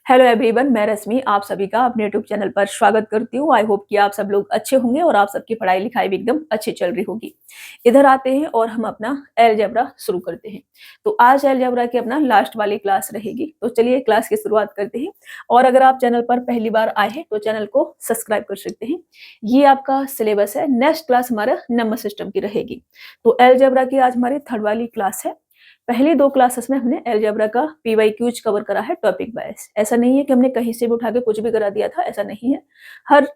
Hello everyone, मैं रश्मि आप सभी का अपने यूट्यूब चैनल पर स्वागत करती हूँ। आई होप कि आप सब लोग अच्छे होंगे और आप सबकी पढ़ाई लिखाई भी एकदम अच्छी चल रही होगी। इधर आते हैं और हम अपना अलजेब्रा शुरू करते हैं। तो आज अलजेब्रा की अपना लास्ट वाली क्लास रहेगी। तो चलिए क्लास की शुरुआत करते हैं। और अगर आप चैनल पर पहली बार आए हैं तो चैनल को सब्सक्राइब कर सकते हैं। ये आपका सिलेबस है। नेक्स्ट क्लास हमारा नंबर सिस्टम की रहेगी। तो अलजेब्रा की आज हमारी थर्ड वाली क्लास है। पहली दो क्लासेस में हमने अलजेब्रा का पीवाईक्यूज कवर करा है टॉपिक वाइज। ऐसा नहीं है कि हमने कहीं से भी उठा के कुछ भी करा दिया था, ऐसा नहीं है। हर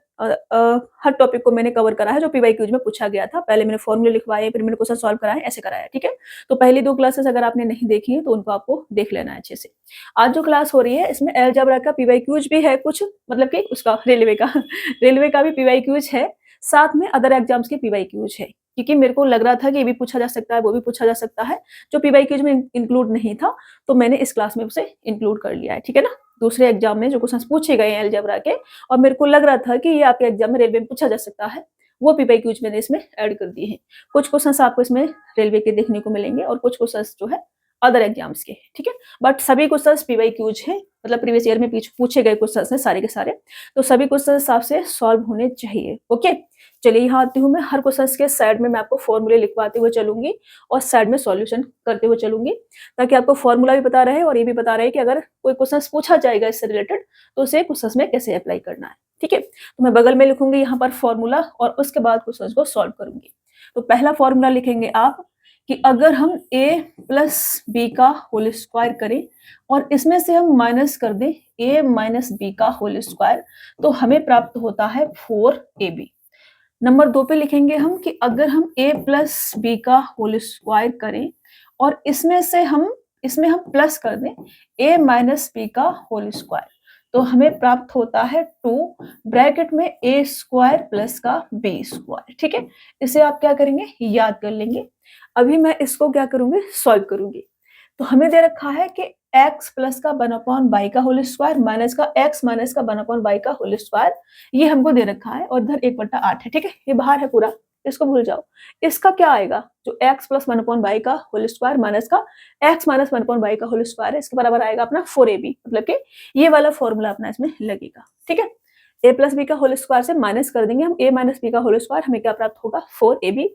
हर टॉपिक को मैंने कवर करा है जो पीवाईक्यूज में पूछा गया था। पहले मैंने फॉर्मूले लिखवाए, फिर मैंने क्वेश्चन सॉल्व कराए, ऐसे कराया। ठीक है, तो पहली दो क्लासेस अगर आपने नहीं देखी है तो उनको आपको देख लेना है अच्छे से। आज जो क्लास हो रही है इसमें अलजेब्रा का पीवाईक्यूज भी है कुछ, मतलब कि उसका रेलवे का रेलवे का भी पीवाईक्यूज है, साथ में अदर एग्जाम्स के पीवाईक्यूज है। क्योंकि मेरे को लग रहा था कि ये भी पूछा जा सकता है, वो भी पूछा जा सकता है, जो पीवाईक्यूज में इंक्लूड नहीं था, तो मैंने इस क्लास में उसे इंक्लूड कर लिया है। ठीक है ना, दूसरे एग्जाम में जो क्वेश्चंस पूछे गए हैं अलजेब्रा के और मेरे को लग रहा था कि ये आपके एग्जाम में रेलवे में पूछा जा सकता है, वो पीवाईक्यूज मैंने इसमें ऐड कर दिए हैं। कुछ क्वेश्चंस आपको इसमें रेलवे के देखने को मिलेंगे और कुछ क्वेश्चंस जो है अदर एग्जाम्स के। ठीक है, बट सभी क्वेश्चंस पीवाईक्यूज है, मतलब प्रीवियस ईयर में पूछे गए क्वेश्चंस हैं सारे के सारे, तो सभी क्वेश्चंस आपसे सॉल्व होने चाहिए। ओके, चलिए यहाँ आती हूँ मैं। हर क्वेश्चन के साइड में मैं आपको फॉर्मूले लिखवाते हुए चलूंगी और साइड में सॉल्यूशन करते हुए चलूंगी, ताकि आपको फॉर्मूला भी पता रहे और ये भी पता रहे कि अगर कोई क्वेश्चन पूछा जाएगा इससे रिलेटेड तो उसे क्वेश्चन में कैसे अप्लाई करना है। ठीक है, तो मैं बगल में लिखूंगी यहाँ पर फॉर्मूला और उसके बाद क्वेश्चन को सॉल्व करूंगी। तो पहला फॉर्मूला लिखेंगे आप कि अगर हम a प्लस बी का होल स्क्वायर करें और इसमें से हम माइनस कर दें a माइनस बी का होल स्क्वायर, तो हमें प्राप्त होता है 4ab। नंबर 2 पे लिखेंगे हम कि अगर हम a प्लस बी का होल स्क्वायर करें और इसमें हम प्लस कर दें a माइनस बी का होल स्क्वायर, तो हमें प्राप्त होता है 2 ब्रैकेट में a स्क्वायर प्लस का b स्क्वायर। ठीक है, इसे आप क्या करेंगे, याद कर लेंगे। अभी मैं इसको क्या करूंगी, सॉल्व करूंगी। तो हमें दे रखा है कि x प्लस का 1/y का होल स्क्वायर माइनस का x माइनस का 1/y का होल स्क्वायर, ये हमको दे रखा है और इधर 1/8 है। ठीक है, ये बाहर है पूरा, इसको भूल जाओ। इसका क्या आएगा, जो x प्लस 1/y का होल स्क्वायर माइनस का x माइनस 1/y का होल स्क्वायर है, इसके बराबर आएगा अपना 4ab। मतलब कि ये वाला फॉर्मूला अपना इसमें लगेगा। ठीक है, a प्लस बी का होल स्क्वायर से माइनस कर देंगे हम a माइनस बी का होल स्क्वायर, हमें क्या प्राप्त होगा, 4ab।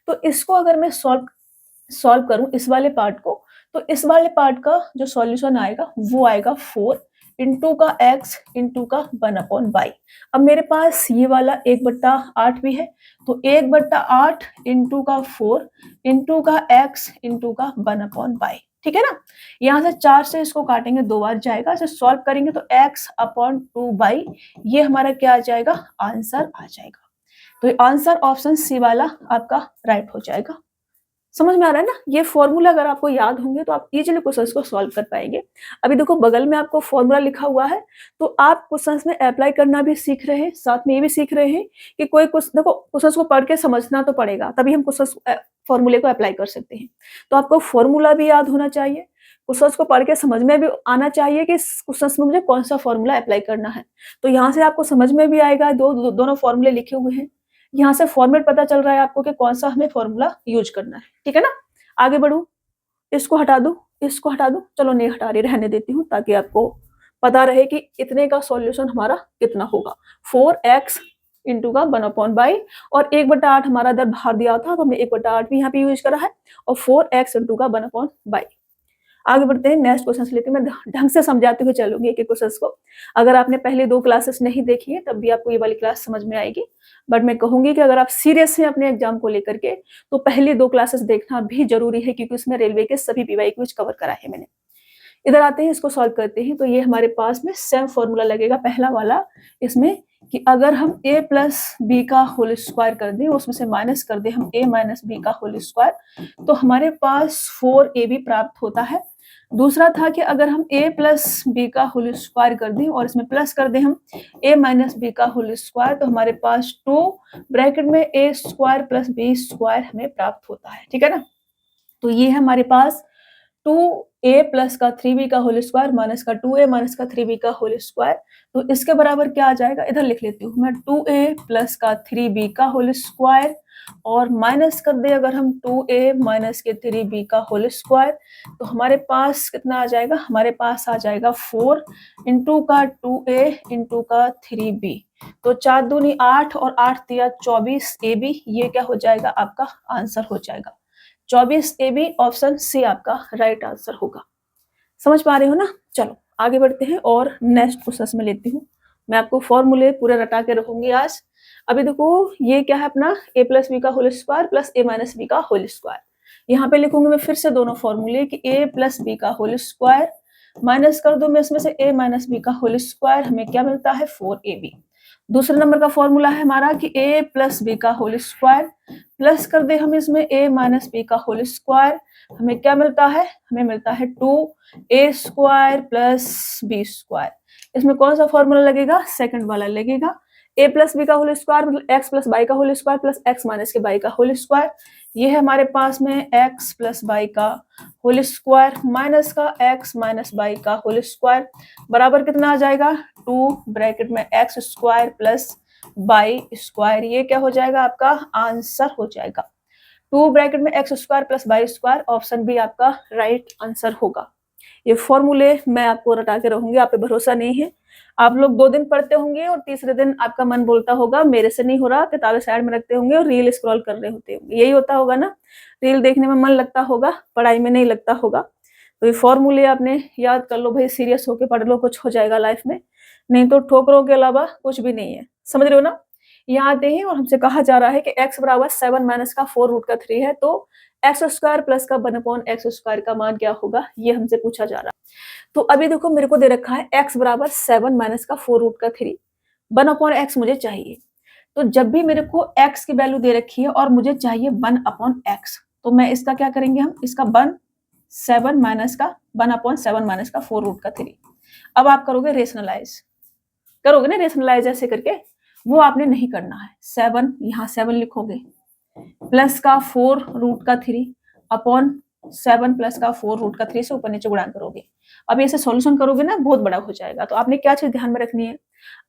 तो इसको अगर मैं सॉल्व करूं इस वाले पार्ट को, तो इस वाले पार्ट का जो सॉल्यूशन आएगा वो आएगा 4 इंटू का x इंटू का 1/y। अब मेरे पास ये वाला 1/8 भी है, तो 1/8 इंटू का 4 इंटू का x इंटू का 1/y। ठीक है ना, यहाँ से 4 से इसको काटेंगे, 2 बार जाएगा, इसे सॉल्व करेंगे तो x/2y, ये हमारा क्या आ जाएगा, आंसर आ जाएगा। तो आंसर ऑप्शन सी वाला आपका राइट हो जाएगा। समझ में आ रहा है ना, ये फॉर्मूला अगर आपको याद होंगे तो आप इजीली क्वेश्चंस को सॉल्व कर पाएंगे। अभी देखो बगल में आपको फॉर्मूला लिखा हुआ है, तो आप क्वेश्चंस में अप्लाई करना भी सीख रहे हैं, साथ में ये भी सीख रहे हैं कि कोई क्वेश्चन, देखो क्वेश्चंस को पढ़ के समझना तो पड़ेगा, तभी हम क्वेश्चंस फॉर्मूले को अप्लाई कर सकते हैं। तो आपको फॉर्मूला भी याद होना चाहिए, क्वेश्चंस को पढ़ के समझ में भी आना चाहिए कि क्वेश्चंस में मुझे कौन सा फॉर्मूला अप्लाई करना है। तो यहाँ से आपको समझ में भी आएगा, दोनों फॉर्मूले लिखे हुए हैं, यहाँ से फॉर्मेट पता चल रहा है आपको कि कौन सा हमें फॉर्मूला यूज करना है। ठीक है ना, आगे बढ़ू, इसको हटा दो, इसको हटा दो, चलो नहीं हटा रही, रहने देती हूँ, ताकि आपको पता रहे कि इतने का सॉल्यूशन हमारा कितना होगा। 4x इंटू का 1/y और 1/8 हमारा इधर बाहर दिया था, तो हमने 1/8 भी यहाँ पे यूज करा है और 4x इंटू का 1/y। आगे बढ़ते हैं, नेक्स्ट क्वेश्चन लेके मैं ढंग से समझाते हुए चलूंगी एक एक क्वेश्चन को। अगर आपने पहले 2 क्लासेस नहीं देखी है तब भी आपको ये वाली क्लास समझ में आएगी, बट मैं कहूंगी कि अगर आप सीरियस हैं अपने एग्जाम को लेकर के तो पहली 2 क्लासेस देखना भी जरूरी है, क्योंकि उसमें रेलवे के सभी पीवाईक्यूज कवर करा है मैंने। इधर आते हैं, इसको सॉल्व करते हैं। तो ये हमारे पास में सेम फॉर्मूला लगेगा पहला वाला इसमें, कि अगर हम a प्लस बी का होल स्क्वायर कर दें, उसमें से माइनस कर दें हम a माइनस बी का होल स्क्वायर, तो हमारे पास 4ab प्राप्त होता है। दूसरा था कि अगर हम a प्लस बी का होल स्क्वायर कर दें और इसमें प्लस कर दें हम a माइनस बी का होल स्क्वायर, तो हमारे पास 2 ब्रैकेट में a square plus b square हमें प्राप्त होता है। ठीक है ना, तो ये है हमारे पास 2 a प्लस का 3b का होल स्क्वायर माइनस का 2a माइनस का 3b का होल स्क्वायर, तो इसके बराबर क्या आ जाएगा, इधर लिख लेती हूँ मैं 2a प्लस का 3b का होल स्क्वायर और माइनस कर दे अगर हम 2a माइनस के 3b का होल स्क्वायर, तो हमारे पास कितना आ जाएगा, हमारे पास आ जाएगा 4 इंटू का 2a इंटू का 3b, तो 4 दूनी 8 और 8 दिया 24 ab, ये क्या हो जाएगा आपका आंसर हो जाएगा 24 ab, ऑप्शन सी आपका राइट आंसर होगा। समझ पा रहे हो ना। चलो आगे बढ़ते हैं और नेक्स्ट क्वेश्चन में लेती हूँ। मैं आपको फॉर्मूले पूरे रटा के रखूंगी आज। अभी देखो ये क्या है अपना a प्लस बी का whole square plus a minus B का होल स्क्वायर। यहाँ पे लिखूंगी मैं फिर से दोनों फॉर्मूले कि a प्लस बी का होल स्क्वायर माइनस कर दो मैं इसमें से a माइनस बी का होल स्क्वायर, हमें क्या मिलता है 4ab। दूसरे नंबर का फॉर्मूला है हमारा कि a प्लस बी का होल स्क्वायर प्लस कर दे हम इसमें a माइनस बी का होल स्क्वायर, हमें क्या मिलता है, हमें मिलता है 2a square plus B square. इसमें कौन सा फॉर्मूला लगेगा, सेकंड वाला लगेगा। a प्लस बी का होल स्क्वायर मतलब x प्लस बाई का whole square plus x minus के बाई का होल स्क्वायर, ये है हमारे पास में x प्लस बाई का होल स्क्वायर माइनस का x माइनस बाई का होल स्क्वायर बराबर कितना आ जाएगा 2 ब्रैकेट में x square plus by square, ये क्या हो जाएगा आपका आंसर हो जाएगा 2 ब्रैकेट में x square plus by square, option B आपका राइट आंसर होगा। ये फॉर्मूले मैं आपको रटा के रहूंगी, आप पे भरोसा नहीं है। आप लोग 2 दिन पढ़ते होंगे और तीसरे दिन आपका मन बोलता होगा मेरे से नहीं हो रहा, किताबें साइड में रखते होंगे और रील स्क्रॉल कर रहे होते होंगे, यही होता होगा ना। रील देखने में मन लगता होगा, पढ़ाई में नहीं लगता होगा। तो ये फॉर्मूले आपने याद कर लो भाई, सीरियस होके पढ़ लो, कुछ हो जाएगा लाइफ में, नहीं तो ठोकरों के अलावा कुछ भी नहीं है। समझ रहे हो ना। यहाँ आते हैं और हमसे कहा जा रहा है कि x बराबर 7 माइनस का 4 रूट का 3 है, तो एक्स स्क्वायर प्लस का 1/x स्क्वायर का मान क्या होगा, ये हमसे पूछा जा रहा है। तो अभी देखो मेरे को दे रखा है x बराबर 7 माइनस का 4 रूट का 3, 1/x मुझे चाहिए। तो जब भी मेरे को x की वैल्यू दे रखी है और मुझे चाहिए 1/x, तो मैं इसका क्या करेंगे हम, इसका 7 माइनस का 1/7 माइनस का 4 रूट का 3। अब आप करोगे रेशनलाइज, करोगे ना रेशनलाइज ऐसे करके, वो आपने नहीं करना है। 7 यहाँ 7 लिखोगे प्लस का 4 रूट का 3 अपॉन 7 प्लस का 4 रूट का 3 से ऊपर नीचे गुणा करोगे। अब ऐसे सॉल्यूशन करोगे ना बहुत बड़ा हो जाएगा। तो आपने क्या चीज ध्यान में रखनी है,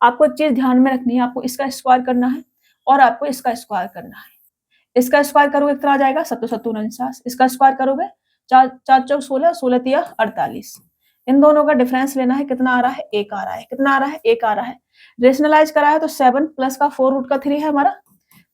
आपको चीज ध्यान में रखनी है, आपको इसका स्क्वायर करना है और आपको इसका स्क्वायर करना है। इसका स्क्वायर करोगे कितना आ जाएगा 7 इसका स्क्वायर करोगे 4 चौक 16, 16 तिया 48। इन दोनों का डिफरेंस लेना है, कितना आ रहा है 1 आ रहा है, कितना आ रहा है 1 आ रहा है। रेशनलाइज करा है तो 7 प्लस का 4 रूट का 3 है हमारा,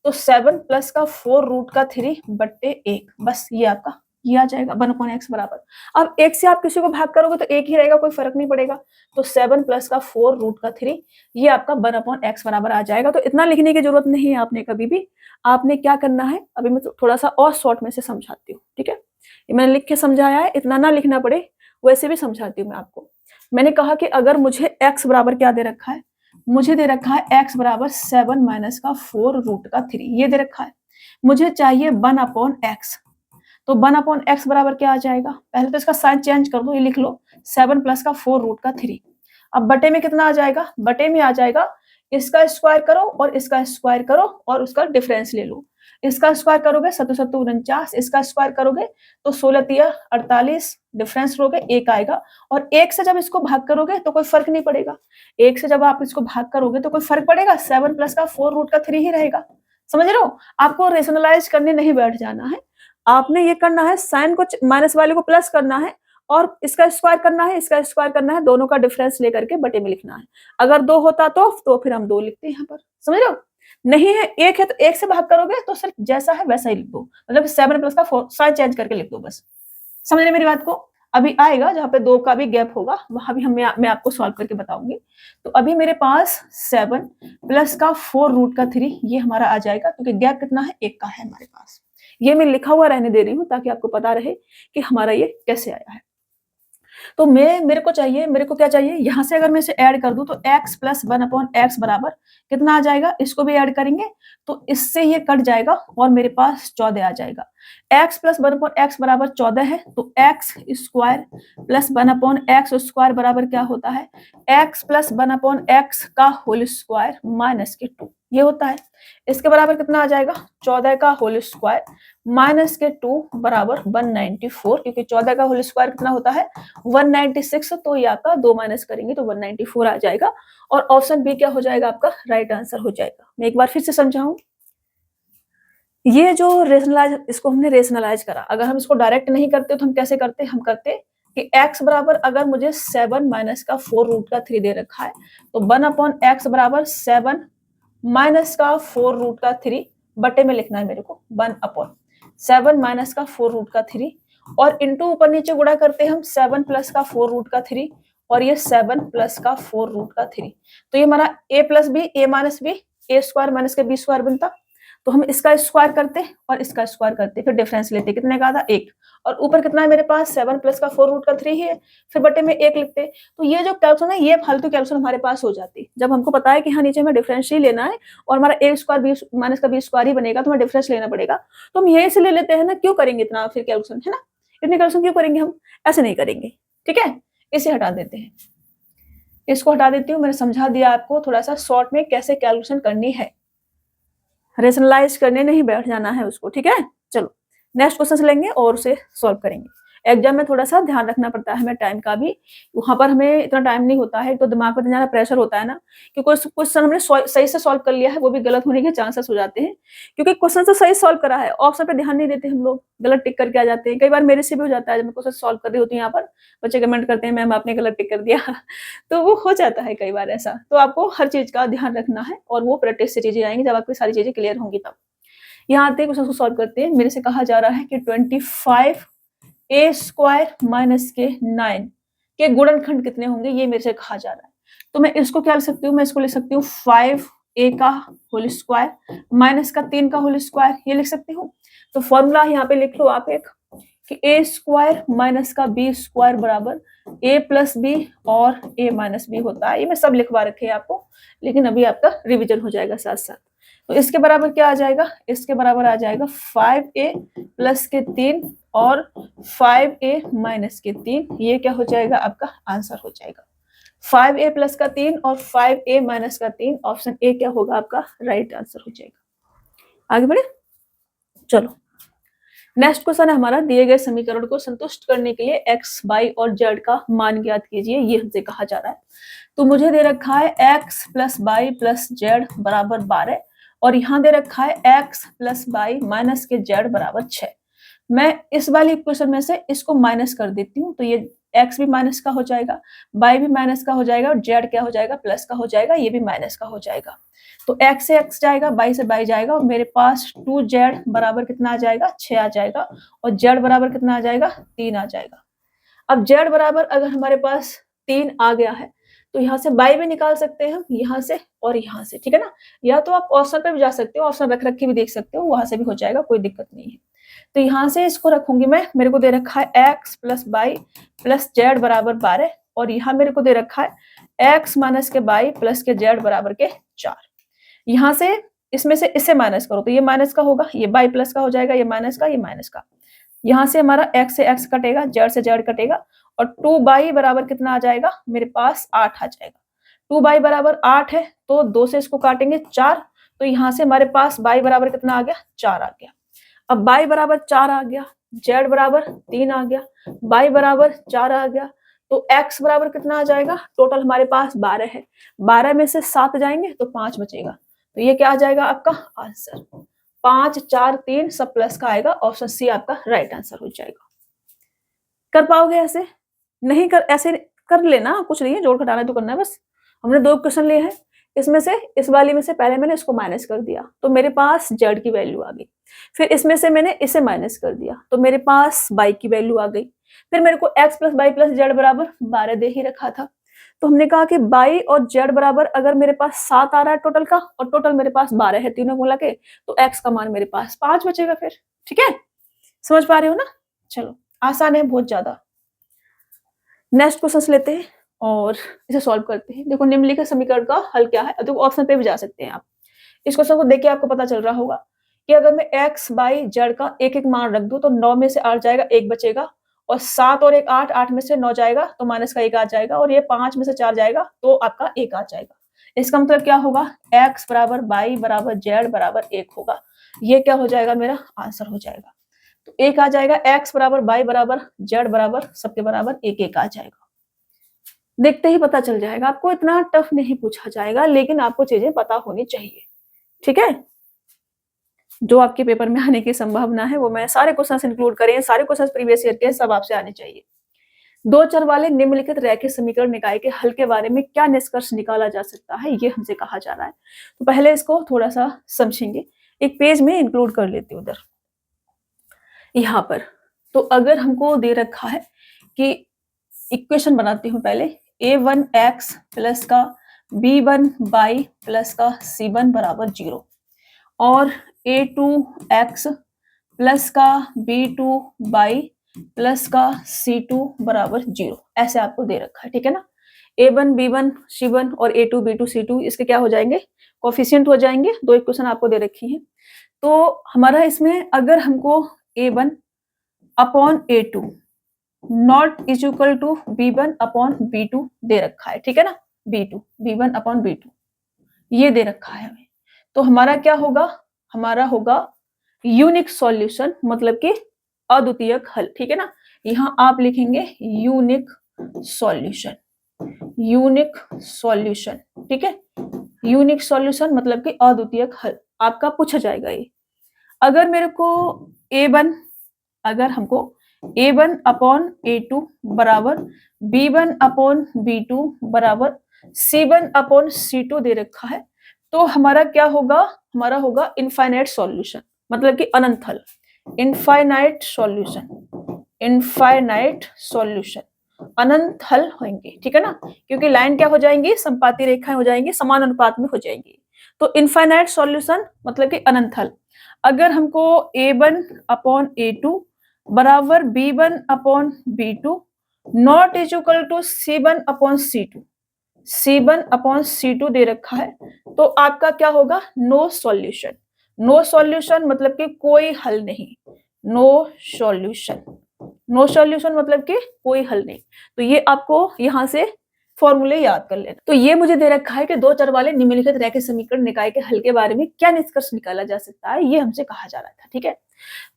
तो 7 प्लस का 4 रूट का 3 बट्टे 1, बस ये आपका ये आ जाएगा 1/x बराबर। अब 1 से आप किसी को भाग करोगे तो 1 ही रहेगा, कोई फर्क नहीं पड़ेगा। तो 7 प्लस का 4 रूट का 3 ये आपका 1/x बराबर आ जाएगा। तो इतना लिखने की जरूरत नहीं है आपने कभी भी। आपने क्या करना है, अभी मैं थोड़ा सा और शॉर्ट में से समझाती हूँ, ठीक है। ये मैंने लिख के समझाया है, इतना ना लिखना पड़े वैसे भी समझाती हूँ मैं आपको। मैंने कहा कि अगर मुझे x बराबर क्या दे रखा है, मुझे दे रखा है x बराबर 7 माइनस का 4 रूट का 3, ये दे रखा है। मुझे चाहिए 1/x, तो 1/x बराबर क्या आ जाएगा, पहले तो इसका साइन चेंज कर दो, ये लिख लो 7 प्लस का 4 रूट का 3। अब बटे में कितना आ जाएगा, बटे में आ जाएगा इसका स्क्वायर करो और इसका स्क्वायर करो और उसका डिफरेंस ले लो। इसका स्क्वायर करोगे 7×7 = 49, इसका स्क्वायर करोगे तो 16 तिया 48, डिफरेंस लोगे 1 आएगा। और 1 से जब इसको भाग करोगे तो कोई फर्क नहीं पड़ेगा, 1 से जब आप इसको भाग करोगे तो कोई फर्क पड़ेगा, 7 प्लस का 4 रूट का 3 ही रहेगा। समझ रहे हो, आपको रेशनलाइज करने नहीं बैठ जाना है, आपने ये करना है साइन को माइनस वाले को प्लस करना है और इसका स्क्वायर करना है, इसका स्क्वायर करना है, दोनों का डिफरेंस लेकर के बटे में लिखना है। अगर 2 होता तो फिर हम 2 लिखते हैं यहाँ पर, समझ रहे हो। नहीं है 1 है तो 1 से भाग करोगे तो सिर्फ जैसा है वैसा ही लिख दो, मतलब 7 प्लस का 4 साइन चेंज करके लिख दो बस। समझ रहे मेरी बात को। अभी आएगा जहाँ पे 2 का भी गैप होगा, वहां भी मैं आपको सॉल्व करके बताऊंगी। तो अभी मेरे पास 7 प्लस का 4 रूट का 3 ये हमारा आ जाएगा, क्योंकि गैप कितना है 1 का है हमारे पास। ये मैं लिखा हुआ रहने दे रही हूँ ताकि आपको पता रहे कि हमारा ये कैसे आया है। तो मेरे को क्या चाहिए, यहाँ से अगर मैं इसे ऐड कर दूं तो x प्लस 1/x बराबर कितना आ जाएगा, इसको भी ऐड करेंगे तो इससे ये कट जाएगा और मेरे पास 14 आ जाएगा। x प्लस 1/x बराबर 14 है, तो x square plus 1/x square बराबर क्या होता है, x प्लस 1/x का होल स्क्वायर माइनस के 2, ये होता है। इसके बराबर कितना आ जाएगा, 14 का होल स्क्वायर माइनस के 2 बराबर 194, क्योंकि 14 का होल स्क्वायर कितना होता है 196, तो यहाँ का 2 माइनस करेंगे तो 194 आ जाएगा, और ऑप्शन बी क्या हो जाएगा आपका राइट आंसर हो जाएगा। मैं एक बार फिर से समझाऊं, ये जो रेशनलाइज, इसको हमने रेशनलाइज करा, अगर हम इसको डायरेक्ट नहीं करते तो हम कैसे करते, हम करते कि x बराबर अगर मुझे 7 माइनस का 4 रूट का 3 दे रखा है, तो 1/x बराबर 7 माइनस का 4 रूट का 3 बटे में लिखना है मेरे को 1/7 माइनस का 4 रूट का 3, और इंटू ऊपर नीचे गुणा करते हैं हम 7 प्लस का 4 रूट का 3 और ये 7 प्लस का 4 रूट का 3, तो ये हमारा a plus B A minus B A square minus के बी स्क्वायर बनता। तो हम इसका स्क्वायर करते और इसका स्क्वायर करते, फिर डिफरेंस लेते, कितने का था 1, और ऊपर कितना है मेरे पास 7 प्लस का 4 रूट का 3 ही है, फिर बटे में 1 लिखते। तो ये जो कैलकुलेशन है ये फालतू कैलकुलेशन हमारे पास हो जाती, जब हमको पता है कि हाँ नीचे हमें डिफरेंस ही लेना है और हमारा a स्क्वायर बी माइनस का बी स्क्वायर ही बनेगा, तो हमें डिफरेंस लेना पड़ेगा, तो हम यही से ले लेते हैं ना, क्यों करेंगे इतना फिर कैलकुलेशन, है ना, इतनी कैलकुलेशन क्यों करेंगे, हम ऐसे नहीं करेंगे, ठीक है। इसे हटा देते हैं, इसको हटा देती हूँ, मैंने समझा दिया आपको थोड़ा सा शॉर्ट में कैसे कैलकुलेशन करनी है, रेशनलाइज करने नहीं बैठ जाना है उसको, ठीक है। चलो नेक्स्ट क्वेश्चन लेंगे और उसे सॉल्व करेंगे। एग्जाम में थोड़ा सा ध्यान रखना पड़ता है हमें टाइम का भी, वहां पर हमें इतना टाइम नहीं होता है, तो दिमाग पर इतना ज्यादा प्रेशर होता है ना कि कुछ क्वेश्चन हमने सही से सॉल्व कर लिया है वो भी गलत होने के चांसेस हो जाते हैं, क्योंकि क्वेश्चन तो सही सॉल्व करा है, ऑप्शन पे ध्यान नहीं देते हम लोग, गलत टिक करके आ जाते हैं। कई बार मेरे से भी हो जाता है, जब मैं क्वेश्चन सॉल्व कर रही होती हूँ यहाँ पर बच्चे कमेंट करते हैं मैम आपने गलत टिक कर दिया तो वो हो जाता है कई बार ऐसा, तो आपको हर चीज का ध्यान रखना है, और वो प्रैक्टिस से चीजें आएंगी जब आपकी सारी चीजें क्लियर होंगी तब। यहाँ आते हैं क्वेश्चन को सॉल्व करते हैं। मेरे से कहा जा रहा है कि 25a स्क्वायर माइनस के 9 के गुणनखंड कितने होंगे, ये मेरे से कहा जा रहा है। तो मैं इसको क्या लिख सकती हूँ, मैं इसको लिख सकती हूँ 5a का होल स्क्वायर माइनस का 3 का होल स्क्वायर, ये लिख सकती हूँ। तो फॉर्मूला यहाँ पे लिख लो आप एक, कि a स्क्वायर माइनस का b स्क्वायर बराबर a प्लस बी और a माइनस बी होता है। ये मैं सब लिखवा रखे हैं आपको, लेकिन अभी आपका रिविजन हो जाएगा साथ साथ। तो इसके बराबर क्या आ जाएगा, इसके बराबर आ जाएगा 5a प्लस के 3 और 5a माइनस के 3, ये क्या हो जाएगा आपका आंसर हो जाएगा 5a प्लस का 3 और 5a माइनस का 3, ऑप्शन ए क्या होगा आपका राइट आंसर हो जाएगा। आगे बढ़े, चलो नेक्स्ट क्वेश्चन है हमारा, दिए गए समीकरण को संतुष्ट करने के लिए x, y और z का मान ज्ञात कीजिए, ये हमसे कहा जा रहा है। तो मुझे दे रखा है x plus Y plus Z बराबर 12, और यहाँ दे रखा है x प्लस वाई माइनस के z बराबर 6। मैं इस वाले इक्वेशन में से इसको माइनस कर देती हूँ, तो ये x भी माइनस का हो जाएगा, y भी माइनस का हो जाएगा, और z क्या हो जाएगा प्लस का हो जाएगा, ये भी माइनस का हो जाएगा। तो x से x जाएगा, y से y जाएगा, और मेरे पास 2z बराबर कितना आ जाएगा 6 आ जाएगा, और z बराबर कितना आ जाएगा 3 आ जाएगा। अब z बराबर अगर हमारे पास 3 आ गया है, तो यहाँ से y भी निकाल सकते हैं हम, यहाँ से और यहाँ से, ठीक है ना। या तो आप ऑप्शन पे भी जा सकते हो, ऑप्शन रख के भी देख सकते हो, वहां से भी हो जाएगा, कोई दिक्कत नहीं है। तो यहाँ से इसको रखूंगी मैं, मेरे को दे रखा है x plus Y plus Z बराबर 12, और यहाँ मेरे को दे रखा है x माइनस के वाई प्लस के जेड बराबर के 4। यहाँ से इसमें से इससे माइनस करो तो ये माइनस का होगा, ये वाई प्लस का हो जाएगा, ये माइनस का, ये माइनस का। यहाँ से हमारा x से x कटेगा, z से z कटेगा, और 2y बराबर कितना आ जाएगा मेरे पास 8 आ जाएगा। 2y बराबर 8 है, तो 2 से इसको काटेंगे 4, तो यहाँ से हमारे पास y बराबर कितना आ गया 4 आ गया। अब y बराबर 4 आ गया, z बराबर 3 आ गया, y बराबर 4 आ गया, तो x बराबर कितना आ जाएगा, टोटल हमारे पास 12 है, 12 में से 7 जाएंगे तो 5 बचेगा, तो ये क्या आ जाएगा आपका आंसर 5 4 3 सब प्लस का आएगा, ऑप्शन सी आपका राइट आंसर हो जाएगा। कर पाओगे ऐसे, नहीं कर ऐसे कर लेना, कुछ नहीं है, जोड़ घटाना तो करना है बस। हमने 2 क्वेश्चन लिए हैं, इसमें से इस वाली में से पहले मैंने इसको माइनस कर दिया तो मेरे पास z की वैल्यू आ गई, फिर इसमें से मैंने इसे माइनस कर दिया तो मेरे पास y की वैल्यू आ गई, फिर मेरे को x plus Y plus Z बराबर 12 दे ही रखा था, तो हमने कहा कि y और z बराबर अगर मेरे पास 7 आ रहा है टोटल का, और टोटल मेरे पास 12 है तीनों को लगे, तो x का मान मेरे पास 5 बचेगा फिर, ठीक है, समझ पा रहे हो ना। चलो आसान है बहुत ज्यादा। नेक्स्ट क्वेश्चन लेते हैं और इसे सॉल्व करते हैं। देखो निम्नलिखित समीकरण का हल क्या है, तो ऑप्शन पे भी जा सकते हैं आप, इस क्वेश्चन को देख के आपको पता चल रहा होगा। कि अगर मैं x बाई जेड का एक एक मान रख दूं तो 9 में से 8 जाएगा, 1 बचेगा, और 7 और 1 8, 8 में से 9 जाएगा तो माइनस का 1 आ जाएगा, और ये 5 में से 4 जाएगा तो आपका 1 आ जाएगा। इसका मतलब क्या होगा, x बराबर बाई बराबर जेड बराबर 1 होगा। ये क्या हो जाएगा, मेरा आंसर हो जाएगा। तो 1 आ जाएगा, x बराबर बाई बराबर जेड बराबर सबके बराबर 1 1 आ जाएगा। देखते ही पता चल जाएगा आपको, इतना टफ नहीं पूछा जाएगा, लेकिन आपको चीजें पता होनी चाहिए। ठीक है, जो आपके पेपर में आने की संभावना है वो मैं सारे क्वेश्चंस इंक्लूड करें, सारे क्वेश्चंस प्रीवियस ईयर के सब आपसे आने चाहिए। दो चर वाले निम्नलिखित रैखिक समीकरण निकाय के हल के बारे में क्या निष्कर्ष निकाला जा सकता है, ये हमसे कहा जा रहा है। तो पहले इसको थोड़ा सा समझेंगे, एक पेज में इंक्लूड कर लेती हूँ उधर यहाँ पर। तो अगर हमको दे रखा है कि इक्वेशन बनाती हूँ पहले, a1x प्लस का b1 बाई प्लस का c1 बराबर 0 और a2x प्लस का b2 बाई प्लस का c2 बराबर 0, ऐसे आपको दे रखा है। ठीक है ना, a1 b1 c1 और a2 b2 c2 इसके क्या हो जाएंगे, कोफिशिएंट हो जाएंगे। दो इक्वेशन आपको दे रखी है। तो हमारा इसमें अगर हमको a1 upon a2 not is equal to b1 upon b2 दे रखा है, ठीक है ना, b1 अपॉन b2 ये दे रखा है हमें, तो हमारा क्या होगा, हमारा होगा यूनिक सॉल्यूशन, मतलब कि अद्वितीयक हल। ठीक है ना, यहाँ आप लिखेंगे यूनिक सॉल्यूशन, यूनिक सॉल्यूशन। ठीक है, यूनिक सॉल्यूशन मतलब कि अद्वितीयक हल आपका पूछा जाएगा ये। अगर मेरे को a1, अगर हमको a1 अपॉन a2 बराबर b1 अपॉन b2 बराबर c1 अपॉन c2 दे रखा है, तो हमारा क्या होगा, हमारा होगा इनफाइनाइट सॉल्यूशन, मतलब कि अनंत हल, इनफाइनाइट सॉल्यूशन, इनफाइनाइट सॉल्यूशन, अनंत हल होंगे। ठीक है ना, क्योंकि लाइन क्या हो जाएंगी, संपाती रेखाएं हो जाएंगी, समान अनुपात में हो जाएंगी। तो इनफाइनाइट सॉल्यूशन मतलब कि अनंत हल। अगर हमको a1 अपॉन a2 बराबर b1 upon b2 not is equal to c1 upon c2, c1 upon c2 दे रखा है, तो आपका क्या होगा, नो सॉल्यूशन। नो सॉल्यूशन मतलब कि कोई हल नहीं, नो सॉल्यूशन, नो सॉल्यूशन मतलब कि कोई हल नहीं। तो ये आपको यहां से फॉर्मूले याद कर लेना। तो ये मुझे दे रखा है कि दो चर वाले निम्नलिखित रैखिक समीकरण निकाय के हल के बारे में क्या निष्कर्ष निकाला जा सकता है, ये हमसे कहा जा रहा था। ठीक है,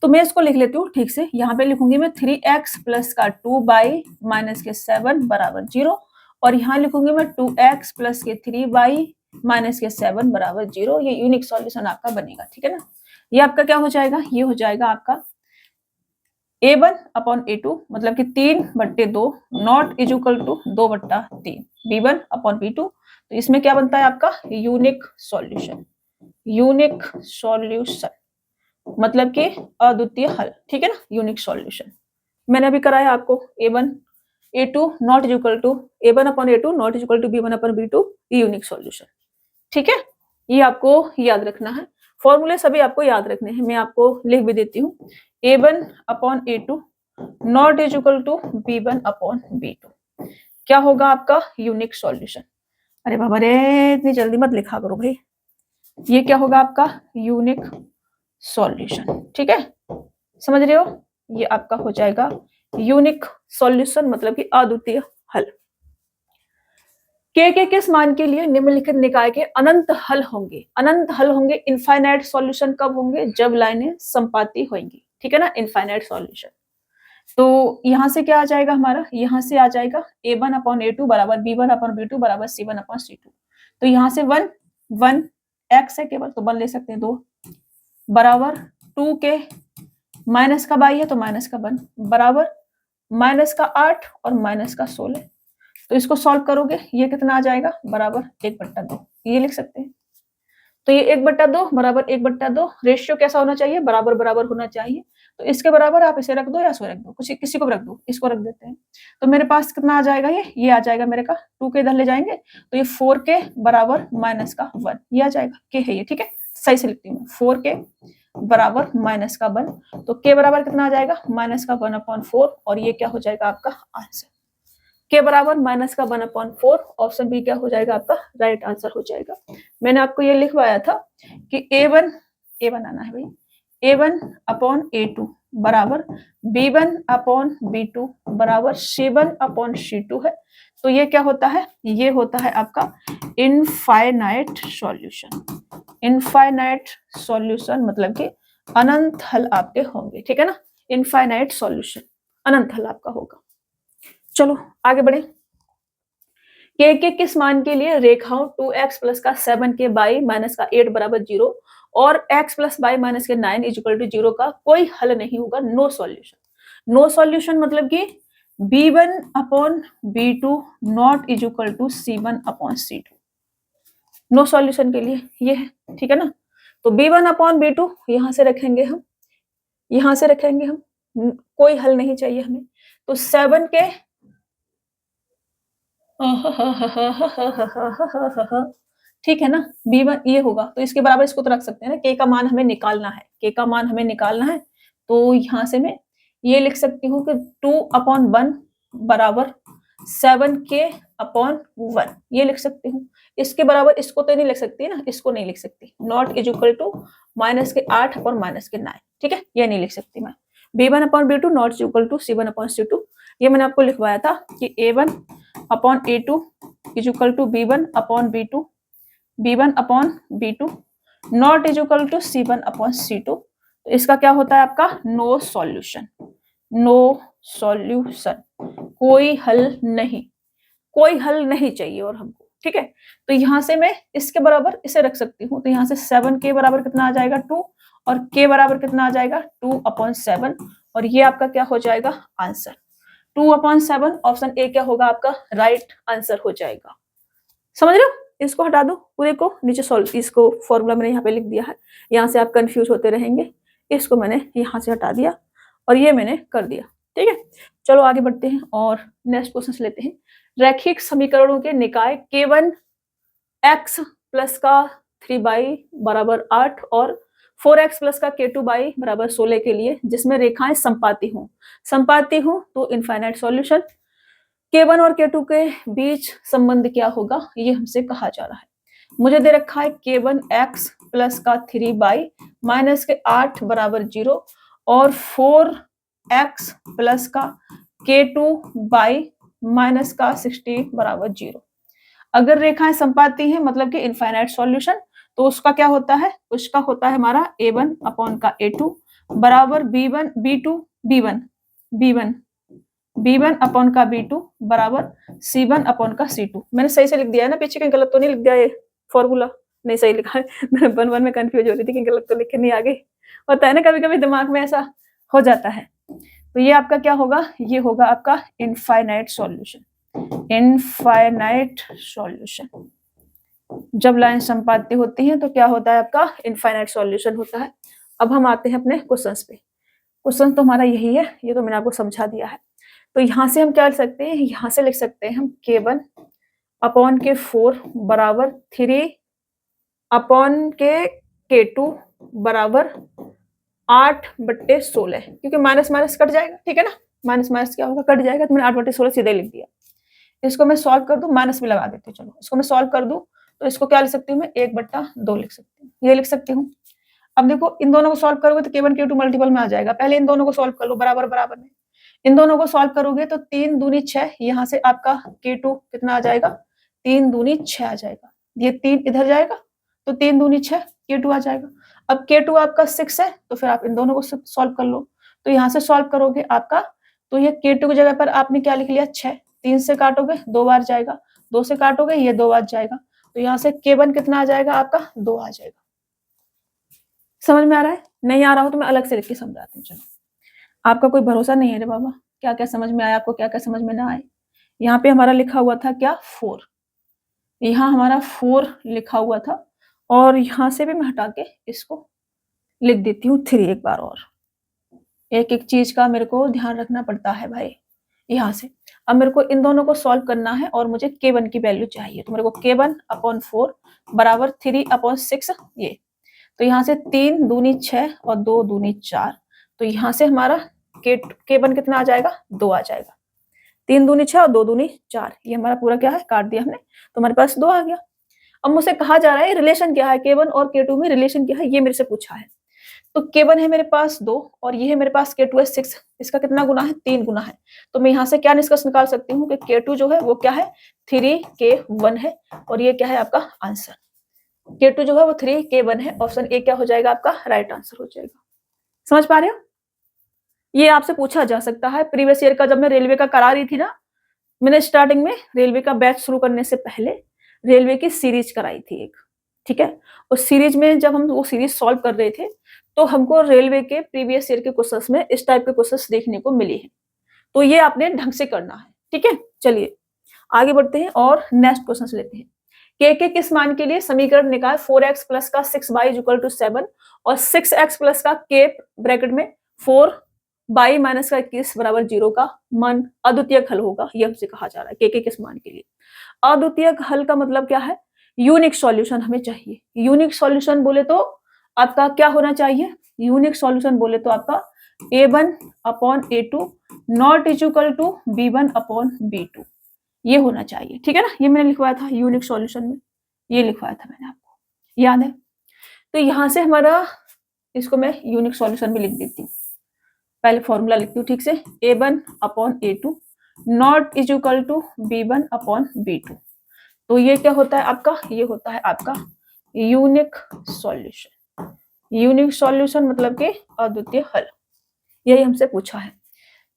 तो मैं इसको लिख लेती हूँ ठीक से। यहाँ पे लिखूंगी मैं 3x प्लस का 2 बाई माइनस के 7 बराबर 0, और यहाँ लिखूंगी मैं 2x प्लस के 3 बाई माइनस के 7 बराबर 0। ये यूनिक सॉल्यूशन आपका बनेगा। ठीक है ना, ये आपका क्या हो जाएगा, ये हो जाएगा आपका a1 अपॉन a2 मतलब कि 3/2 not is equal to 2/3 b1 upon b2। तो इसमें क्या बनता है आपका यूनिक सॉल्यूशन, यूनिक सॉल्यूशन मतलब कि अद्वितीय हल। ठीक है ना, यूनिक सॉल्यूशन मैंने अभी कराया आपको, a1 a2 not is equal to a1 upon a2 not is equal to b1 upon b2 unique solution. ठीक है, ये आपको याद रखना है, फॉर्मूले सभी आपको याद रखने हैं, मैं आपको लिख भी देती हूँ। a1 upon a2 not is equal to b1 upon b2 क्या होगा आपका यूनिक सॉल्यूशन। अरे बाबा रे, इतनी जल्दी मत लिखा करो भाई। ये क्या होगा आपका यूनिक सॉल्यूशन। ठीक है, समझ रहे हो, ये आपका हो जाएगा यूनिक सॉल्यूशन मतलब कि अद्वितीय हल। के किस मान के लिए निम्नलिखित निकाय के अनंत हल होंगे, अनंत हल होंगे, इनफाइनाइट सॉल्यूशन कब होंगे, जब लाइनें संपाती होंगी। ठीक है ना, इनफाइनाइट सॉल्यूशन। तो यहां से क्या आ जाएगा हमारा, यहां से आ जाएगा a1 अपॉन a2 बराबर b1 अपॉन b2 बराबर c1 अपॉन c2। तो यहां से 1 x है केवल, तो 1 ले सकते हैं, 2 बराबर 2 के माइनस का बाई है तो माइनस का 1 बराबर माइनस का 8 और माइनस का 16। तो इसको सॉल्व करोगे, ये कितना आ जाएगा, बराबर 1/2, ये लिख सकते हैं। तो ये 1/2 बराबर 1/2, रेशियो कैसा होना चाहिए, बराबर बराबर होना चाहिए। तो इसके बराबर आप इसे रख दो या इसको रख दो, कुछ किसी को भी रख दो, इसको रख देते हैं। तो मेरे पास कितना आ जाएगा, ये आ जाएगा मेरे का 2 के इधर ले जाएंगे, तो ये 4 के बराबर माइनस का 1 ये आ जाएगा, के है ये। ठीक है, सही से लिखती हूँ, 4 के बराबर माइनस का 1, तो के बराबर कितना आ जाएगा, माइनस का 1/4, और ये क्या हो जाएगा आपका आंसर, के बराबर माइनस का 1/4। ऑप्शन बी क्या हो जाएगा आपका राइट आंसर हो जाएगा। मैंने आपको ये लिखवाया था कि a1 A1 आना है भाई, A1 अपॉन A2 बराबर B1 अपॉन B2 बराबर C1 अपॉन C2 है। तो ये क्या होता है, ये होता है आपका इनफाइनाइट सॉल्यूशन। इनफाइनाइट सॉल्यूशन मतलब कि अनंत हल आपके होंगे, ठीक है ना, इनफाइनाइट सॉल्यूशन, अनंत हल आपका होगा। चलो आगे बढ़े। के किस मान के लिए रेखाओं 2x प्लस का 7k बाई माइनस का 8 बराबर 0 और x प्लस बाई माइनस के 9 इक्वल टू 0 का कोई हल नहीं होगा, नो सॉल्यूशन। नो सॉल्यूशन मतलब कि b1 upon b2 not equal to c1 upon c2। No solution के लिए ये है, ठीक है ना। तो b1 अपॉन b2 यहां से रखेंगे हम, यहां से रखेंगे हम, कोई हल नहीं चाहिए हमें। तो 7 के ठीक है ना, b1 ये होगा, तो इसके बराबर इसको तो रख सकते हैं ना, k का मान हमें निकालना है, k का मान हमें निकालना है। तो यहां से मैं ये लिख सकती हूँ कि 2/1 बराबर 7k अपॉन 1, ये लिख सकती हूँ। इसके बराबर इसको तो नहीं लिख सकती ना, इसको नहीं लिख सकती, नॉट इक्वल टू माइनस के 8 अपॉन माइनस के 9, ठीक है, ये नहीं लिख सकती मैं। b1 upon b2 not equal to c1 upon c2, ये मैंने आपको लिखवाया था कि a1 upon a2 equal to b1 upon b2, b1 upon b2 not equal to c1 upon c2। तो इसका क्या होता है आपका नो सॉल्यूशन, नो सॉल्यूशन, कोई हल नहीं, कोई हल नहीं चाहिए और हमको, ठीक है। तो यहां से मैं इसके बराबर इसे रख सकती हूँ, तो यहां से 7k बराबर कितना आ जाएगा 2 और k बराबर कितना आ जाएगा 2/7 और ये आपका क्या हो जाएगा आंसर 2/7। ऑप्शन ए क्या होगा आपका राइट आंसर हो जाएगा। समझ रहे हो, इसको हटा दो पूरे को, नीचे सॉल्व, इसको फॉर्मूला मैंने यहाँ पे लिख दिया है, यहाँ से आप कंफ्यूज होते रहेंगे, इसको मैंने यहाँ से हटा दिया और ये मैंने कर दिया, ठीक है। चलो आगे बढ़ते हैं और नेक्स्ट क्वेश्चन लेते हैं। रैखिक समीकरणों के निकाय k1 x प्लस का 3y बराबर 8 और 4x प्लस का k2y बराबर 16 के लिए जिसमें रेखाएं संपाती हूँ, संपाती हूँ तो इनफाइनाइट सॉल्यूशन, k1 और k2 के बीच संबंध क्या होगा ये हमसे कहा जा रहा है। मुझे दे रखा है k1 x प्लस का 3y माइनस के 8 बराबर 0 और 4x प्लस का k2y माइनस का 60 बराबर 0। अगर रेखाएं संपाती हैं मतलब कि इनफाइनाइट सॉल्यूशन, तो उसका क्या होता है, उसका होता है हमारा a1 अपॉन का a2 बराबर b1 b2 b1 b1 b1 upon का b2 बराबर c1 अपॉन का c2। मैंने सही से लिख दिया है ना, पीछे कहीं गलत तो नहीं लिख दिया, ये फॉर्मूला नहीं सही लिखा है। मैं वन में कंफ्यूज हो रही थी कि गलत तो लिखे नहीं आगे, होता है ना कभी कभी दिमाग में ऐसा हो जाता है। तो ये आपका क्या होगा, ये होगा आपका इनफाइनाइट सॉल्यूशन, इनफाइनाइट सॉल्यूशन। जब लाइन संपाती होती है तो क्या होता है आपका इनफाइनाइट सॉल्यूशन होता है। अब हम आते हैं अपने क्वेश्चंस पे। क्वेश्चन तो हमारा यही है, ये तो मैंने आपको समझा दिया है। तो यहाँ से हम क्या लिख सकते हैं, यहाँ से लिख सकते हैं हम k1 अपॉन के 4 बराबर 3 अपॉन के k2 बराबर 8/16, क्योंकि माइनस माइनस कट जाएगा, ठीक है ना, माइनस माइनस क्या होगा कट जाएगा, तो मैंने 8/16 सीधे लिख दिया। इसको मैं सॉल्व कर दूं, माइनस भी लगा देती हूँ, चलो इसको मैं सॉल्व कर दूं तो इसको क्या लिख सकती हूँ मैं 1/2 लिख सकती हूँ, ये लिख सकती हूँ। अब देखो इन दोनों को सॉल्व करोगे तो k1 k2 मल्टीपल में आ जाएगा, पहले इन दोनों को सॉल्व कर लो बराबर बराबर में, इन दोनों को सॉल्व करोगे तो 3 दूनी 6, यहाँ से आपका k2 कितना आ जाएगा 3 दूनी 6 आ जाएगा, ये 3 इधर जाएगा तो 3 दूनी 6 k2 आ जाएगा। अब k2 आपका 6 है तो फिर आप इन दोनों को सॉल्व कर लो, तो यहाँ से सॉल्व करोगे आपका, तो ये k2 की जगह पर आपने क्या लिख लिया 6, 3 से काटोगे 2 बार जाएगा, 2 से काटोगे ये 2 बार जाएगा, तो यहाँ से k1 कितना आ जाएगा आपका 2 आ जाएगा। समझ में आ रहा है, नहीं आ रहा हो तो मैं अलग से लिख के समझाती हूँ। चलो आपका कोई भरोसा नहीं है रे बाबा, क्या क्या समझ में आया आपको, क्या क्या समझ में ना आए। यहाँ पे हमारा लिखा हुआ था क्या 4, यहाँ हमारा 4 लिखा हुआ था और यहाँ से भी मैं हटा के इसको लिख देती हूँ 3 एक बार और। एक एक चीज का मेरे को ध्यान रखना पड़ता है भाई। यहाँ से अब मेरे को इन दोनों को सॉल्व करना है और मुझे k1 की वैल्यू चाहिए, तो मेरे को k1 अपॉन 4 बराबर 3/6 ये, तो यहाँ से 3 दूनी 6 और 2 दूनी 4, तो यहाँ से हमारा k1 कितना आ जाएगा 2 आ जाएगा, 3 दूनी 6 और 2 दूनी 4, ये हमारा पूरा क्या है काट दिया हमने, तो हमारे पास 2 आ गया। अब मुझसे कहा जा रहा है रिलेशन क्या है, K1 और K2 में रिलेशन क्या है, ये मेरे से पूछा है। तो K1 है मेरे पास 2 और ये है मेरे पास K2 है 6, इसका कितना गुना है, 3 गुना है। तो मैं यहाँ से क्या निष्कर्ष निकाल सकती हूँ कि K2 जो है वो क्या है, 3K1 है और ये क्या है आपका आंसर। K2 जो है वो 3K1 है, ऑप्शन ए क्या हो जाएगा आपका राइट आंसर हो जाएगा। समझ पा रहे हो? ये आपसे पूछा जा सकता है। प्रीवियस ईयर का जब मैं रेलवे का करा रही थी ना, मैंने स्टार्टिंग में रेलवे का बैच शुरू करने से पहले रेलवे की सीरीज कराई थी एक, ठीक है। उस सीरीज में जब हम वो सीरीज सॉल्व कर रहे थे तो हमको रेलवे के प्रीवियस ईयर के क्वेश्चंस में इस टाइप के क्वेश्चंस देखने को मिले हैं। तो ये आपने ढंग से करना है, ठीक है। चलिए आगे बढ़ते हैं और नेक्स्ट क्वेश्चन लेते हैं। के किस मान के लिए समीकरण निकाय 4x प्लस का 6y इक्वल टू 7 और 6x प्लस का k ब्रैकेट में 4y माइनस का 21 बराबर 0 का मान अद्वितीयक हल होगा, ये हमसे कहा जा रहा है। के किस मान के लिए अद्वितीयक हल का मतलब क्या है, यूनिक सॉल्यूशन हमें चाहिए। यूनिक सॉल्यूशन बोले तो आपका क्या होना चाहिए, यूनिक सॉल्यूशन बोले तो आपका a1 upon a2 not equal to b1 upon b2 ये होना चाहिए, ठीक है ना। ये मैंने लिखवाया था यूनिक सॉल्यूशन में, ये लिखवाया था मैंने, आपको याद है। तो यहां से हमारा इसको मैं यूनिक सॉल्यूशन में लिख देती हूँ। पहले फॉर्मूला लिखती हूँ ठीक से, a1 upon a2 not is equal to b1 upon b2। तो ये क्या होता है आपका, ये होता है आपका यूनिक सॉल्यूशन। यूनिक सॉल्यूशन मतलब कि अद्वितीय हल, यही हमसे पूछा है।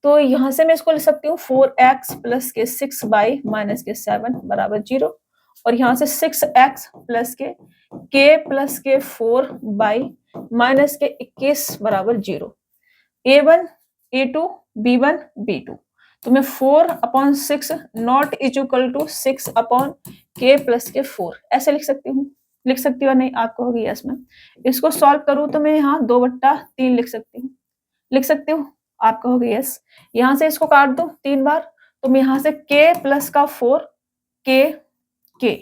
तो यहां से मैं इसको लिख सकती हूँ 4x प्लस के 6y माइनस के 7 बराबर 0 और यहाँ से 6x प्लस के k प्लस के 4y माइनस के 21 बराबर 0। a1 a2 b1 b2 तो मैं 4 upon 6 not is equal to 6 upon k plus के 4 ऐसे लिख सकती हूँ। लिख सकती हूँ नहीं, आप कहोगे यस मैम। इसको सॉल्व करूँ तो मैं यहाँ 2/3 लिख सकती हूँ, लिख सकती हूँ, आप कहोगे यस। यहां से इसको काट दो 3 बार, तो मैं यहां से k प्लस का 4 k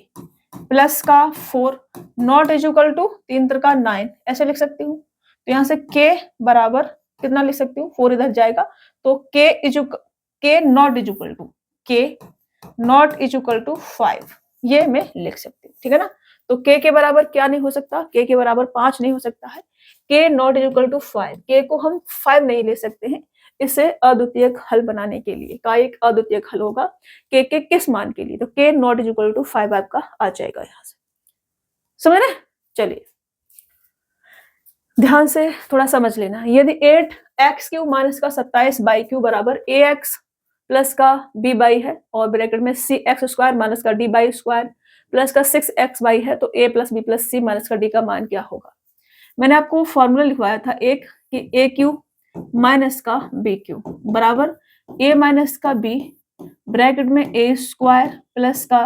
प्लस का 4 नॉट इज इक्वल टू 3 का 9 ऐसे लिख सकती हूँ। तो यहां से k बराबर कितना लिख सकती हूँ, 4 इधर जाएगा तो k not is equal to k not is equal to 5 ये मैं लिख सकती हूँ, ठीक है ना। तो k के बराबर क्या नहीं हो सकता, k के बराबर 5 नहीं हो सकता है, k not is equal to 5, k को हम 5 नहीं ले सकते हैं। इसे अद्वितीयक हल बनाने के लिए का एक अद्वितीयक हल होगा k के किस मान के लिए, तो k not is equal to 5 आपका आ जाएगा यहाँ से, समझ रहे। चलिए ध्यान से थोड़ा समझ लेना। यदि 8x³ माइनस का 27/q बराबर ax प्लस का b/, है और ब्रैकेट में cx² माइनस का d/² प्लस का 6xy है, तो a plus b plus c minus का d का मान क्या होगा। मैंने आपको फॉर्मूला लिखवाया था एक कि AQ माइनस का BQ बराबर a माइनस का b ब्रैकेट में a² प्लस का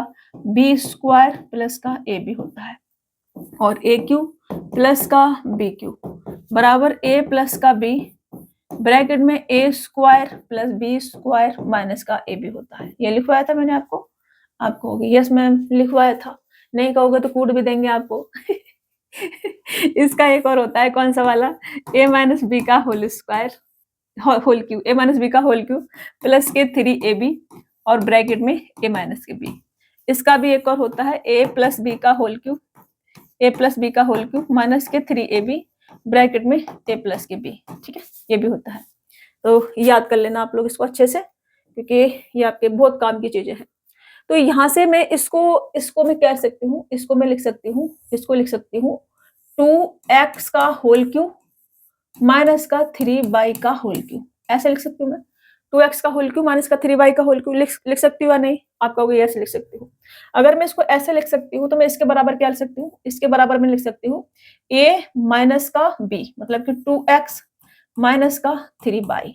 b² प्लस का ab होता है और AQ प्लस का BQ बराबर a प्लस का b ब्रैकेट में a² प्लस b² माइनस का ab होता है। ये लिखवाया था मैंने आपको, आप कहोगे यस मैम लिखवाया था, नहीं कहोगे तो कूट भी देंगे आपको। इसका एक और होता है, कौन सा वाला, a माइनस बी का whole square whole cube, a minus B का होल क्यू प्लस के 3ab और ब्रैकेट में a माइनस के b। इसका भी एक और होता है a प्लस बी का whole cube, a plus B का होल क्यू माइनस के 3ab ब्रैकेट में a प्लस के b, ठीक है, ये भी होता है। तो याद कर लेना आप लोग इसको अच्छे से, क्योंकि ये आपके बहुत काम की चीजें हैं। तो यहाँ से मैं इसको मैं कह सकती हूँ, इसको मैं लिख सकती हूँ, इसको लिख सकती हूँ 2x का होल क्यू माइनस का 3y का होल क्यू, ऐसे लिख सकती हूँ मैं। 2x का होल क्यू माइनस का 3y का होल क्यू लिख सकती हूँ या नहीं, आप कहोगे ऐसे लिख सकती हूँ। अगर मैं इसको ऐसे लिख सकती हूँ तो मैं इसके बराबर क्या लिख सकती हूँ, इसके बराबर मैं लिख सकती हूँ a माइनस का b मतलब कि 2x माइनस का 3y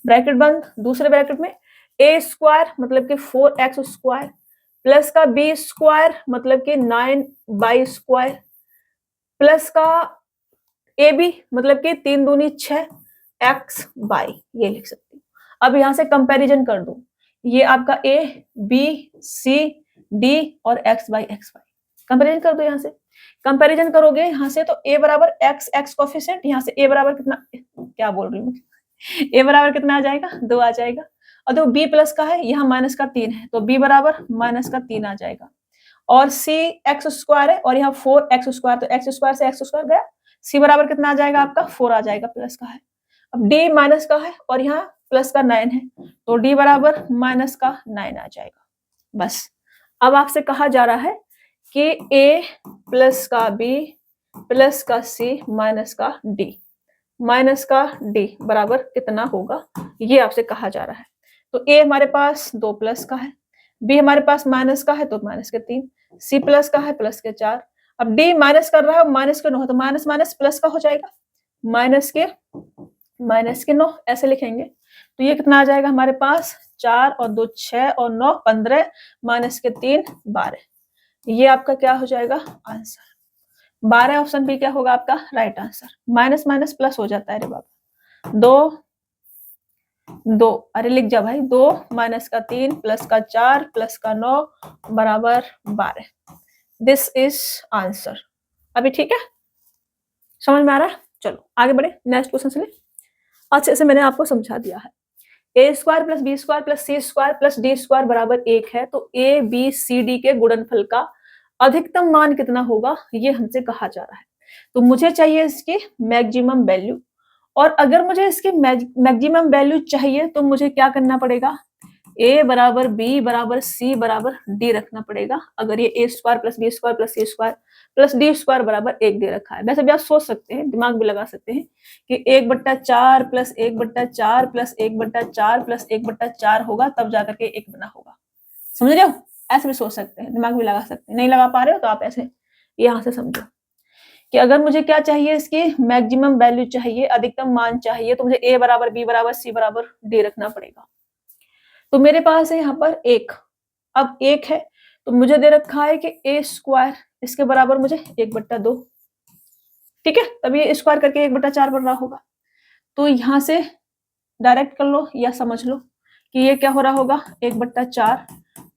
ब्रैकेट बंद, दूसरे ब्रैकेट में a² मतलब कि 4x² प्लस का b² मतलब कि 9y² प्लस का ab मतलब कि 3 दूनी 6 x/y ये लिख सकती हूँ। अब यहाँ से कंपैरिजन कर दो, ये आपका a b c d और x/y कंपैरिजन कर दो। यहाँ से कंपैरिजन करोगे यहाँ से तो a बराबर x कोफिशिएंट, यहाँ से a बराबर कितना, क्या बोल रही हूँ, a बराबर कितना आ जाएगा 2 आ जाएगा। और देखो b प्लस का है, यहाँ माइनस का 3 है तो b बराबर माइनस का 3 आ जाएगा। और c एक्स स्क्वायर है और यहाँ 4x स्क्वायर, तो एक्स स्क्वायर से एक्स स्क्वायर गया, c बराबर कितना आ जाएगा आपका 4 आ जाएगा, प्लस का है। अब d माइनस का है और यहाँ प्लस का 9 है, तो d बराबर माइनस का 9 आ जाएगा। बस अब आपसे कहा जा रहा है कि a प्लस का b प्लस का c माइनस का d बराबर कितना होगा, ये आपसे कहा जा रहा है। तो a हमारे पास 2 प्लस का है, b हमारे पास माइनस का है तो माइनस के 3, c प्लस का है प्लस के 4। अब d माइनस कर रहा है, माइनस के 9 तो माइनस माइनस प्लस का हो जाएगा, माइनस के 9 ऐसे लिखेंगे। तो ये कितना आ जाएगा हमारे पास 4 और 2 6 और 9 15, माइनस के 3 12। ये आपका क्या हो जाएगा आंसर। 12 ऑप्शन बी क्या होगा आपका right answer. Minus minus plus हो जाता है रे बाबा। 2 अरे लिख जा भाई, 2 माइनस का 3 प्लस का 4 प्लस का 9 बराबर 12। This is answer. अभी ठीक है, समझ में आ रहा है। चलो आगे बढ़े, नेक्स्ट क्वेश्चन से। अच्छे से मैंने आपको समझा दिया है। A square plus B square plus C square plus D square बराबर 1 है, तो ए बी सी डी के गुणनफल का अधिकतम मान कितना होगा, ये हमसे कहा जा रहा है। तो मुझे चाहिए इसकी मैक्सिमम वैल्यू, और अगर मुझे इसकी मैक्सिमम वैल्यू चाहिए तो मुझे क्या करना पड़ेगा, a बराबर b बराबर c बराबर d रखना पड़ेगा। अगर ये a square plus B square plus C square plus D square बराबर 1 दे रखा है। वैसे भी आप सोच सकते हैं, दिमाग भी लगा सकते हैं कि 1/4 प्लस 1/4 प्लस 1/4 प्लस 1/4 होगा, तब जाकर के 1 बना होगा। समझ रहे हो, ऐसे भी सोच सकते हैं, दिमाग भी लगा सकते हैं। नहीं लगा पा रहे हो तो आप ऐसे यहाँ से समझो कि अगर मुझे क्या चाहिए, इसकी मैक्सिमम वैल्यू चाहिए, अधिकतम मान चाहिए, तो मुझे a बराबर b बराबर c बराबर d रखना पड़ेगा। तो मेरे पास है यहाँ पर 1, अब 1 है तो मुझे दे रखा है कि a स्क्वायर, इसके बराबर मुझे 1/2, ठीक है, तब ये स्क्वायर करके 1/4 बन रहा होगा। तो यहाँ से डायरेक्ट कर लो या समझ लो कि ये क्या हो रहा होगा, 1/4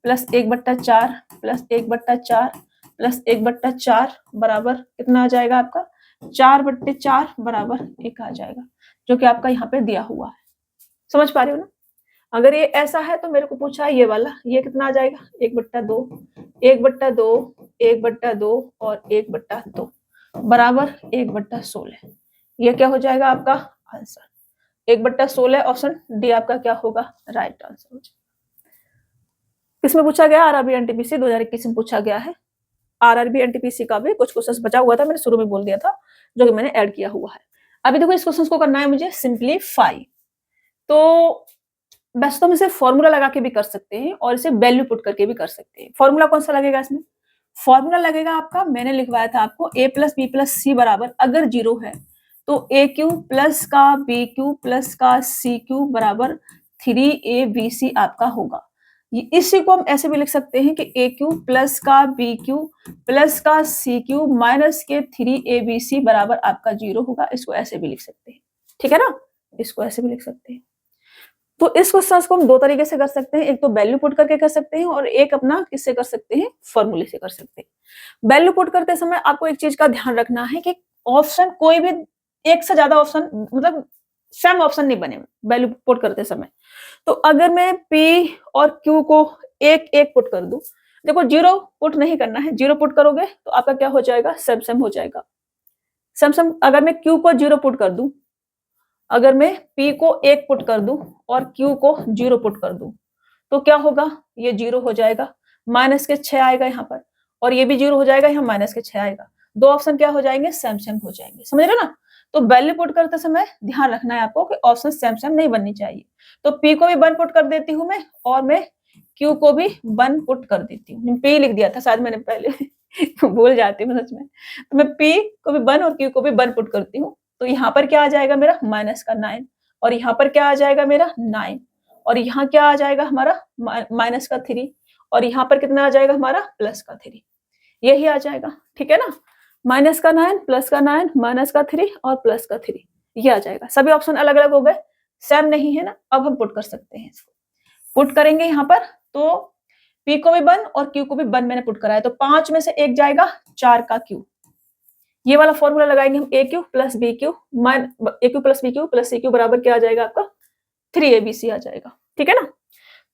प्लस 1/4 प्लस 1/4 प्लस 1/4 बराबर कितना आ जाएगा आपका 4/4 बराबर 1 आ जाएगा, जो कि आपका यहाँ पे दिया हुआ है। समझ पा रहे हो ना। अगर ये ऐसा है तो मेरे को पूछा ये वाला, ये कितना आ जाएगा 1/2 1/2 1/2 और 1/2 बराबर 1/16। ये क्या हो जाएगा आपका आंसर 1/16। ऑप्शन डी आपका क्या होगा राइट आंसर। किसमें पूछा गया, आरआरबी एनटीपीसी 2021 में पूछा गया है। आरआरबी एनटीपीसी का भी कुछ क्वेश्चंस बचा हुआ था, मैंने शुरू में बोल दिया था, जो कि मैंने ऐड किया हुआ है। अभी देखो इस क्वेश्चंस को करना है मुझे सिंप्लीफाई। तो बस तो हम इसे फॉर्मूला लगा के भी कर सकते हैं और इसे वैल्यू पुट करके भी कर सकते हैं। फॉर्मूला कौन सा लगेगा इसमें, फॉर्मूला लगेगा आपका, मैंने लिखवाया था आपको a plus B plus C बराबर, अगर 0 है तो a क्यूब प्लस का b क्यूब प्लस का c क्यूब बराबर 3abc आपका होगा। इसी को हम ऐसे भी लिख सकते हैं कि a क्यूब प्लस का b क्यूब प्लस का c क्यूब माइनस के 3abc बराबर आपका 0 होगा। इसको ऐसे भी लिख सकते हैं, ठीक है ना, इसको ऐसे भी लिख सकते हैं। तो इस क्वेश्चन को हम दो तरीके से कर सकते हैं, एक तो वैल्यू पुट करके कर सकते हैं और एक अपना किससे कर सकते हैं, फॉर्मूले से कर सकते हैं। वैल्यू पुट करते समय आपको एक चीज का ध्यान रखना है कि ऑप्शन कोई भी एक से ज्यादा ऑप्शन, मतलब सेम ऑप्शन नहीं बने वैल्यू पुट करते समय। तो अगर मैं P और Q को एक एक पुट कर दूं, देखो 0 पुट नहीं करना है, 0 पुट करोगे तो आपका क्या हो जाएगा, सेम सेम हो जाएगा, सेम सेम। अगर मैं Q को 0 पुट कर दूं, अगर मैं P को 1 पुट कर दूं और Q को 0 पुट कर दूं, तो क्या होगा, ये 0 हो जाएगा, माइनस के 6 आएगा यहाँ पर, और ये भी 0 हो जाएगा, यहाँ माइनस के 6 आएगा। दो ऑप्शन क्या हो जाएंगे, सेम सेम हो जाएंगे। समझ रहे हो ना। तो वैल्यू पुट करते समय ध्यान रखना है आपको कि ऑप्शन सेम सेम नहीं बननी चाहिए। तो P को भी 1 पुट कर देती हूँ मैं, और मैं Q को भी 1 पुट कर देती हूँ। P लिख दिया था शायद मैंने पहले भूल जाती हूँ सच में। तो मैं P को भी 1 और Q को भी 1 पुट करती हूँ। तो यहाँ पर क्या आ जाएगा मेरा माइनस का 9, और यहाँ पर क्या आ जाएगा मेरा 9, और यहाँ क्या आ जाएगा हमारा माइनस का 3, और यहाँ पर कितना आ जाएगा हमारा प्लस का 3, यही आ जाएगा, ठीक है ना। माइनस का 9 प्लस का 9 माइनस का 3 और प्लस का 3, ये आ जाएगा। सभी ऑप्शन अलग अलग हो गए, सेम नहीं है ना। अब हम पुट कर सकते हैं, इसको पुट करेंगे यहाँ पर। तो P को भी 1 और Q को भी 1 मैंने पुट करा है, तो 5 में से 1 जाएगा 4 का Q। ये वाला फॉर्मूला लगाएंगे हम, a cube plus b cube a cube plus b cube plus c cube बराबर क्या आ जाएगा आपका 3abc आ जाएगा, ठीक है ना।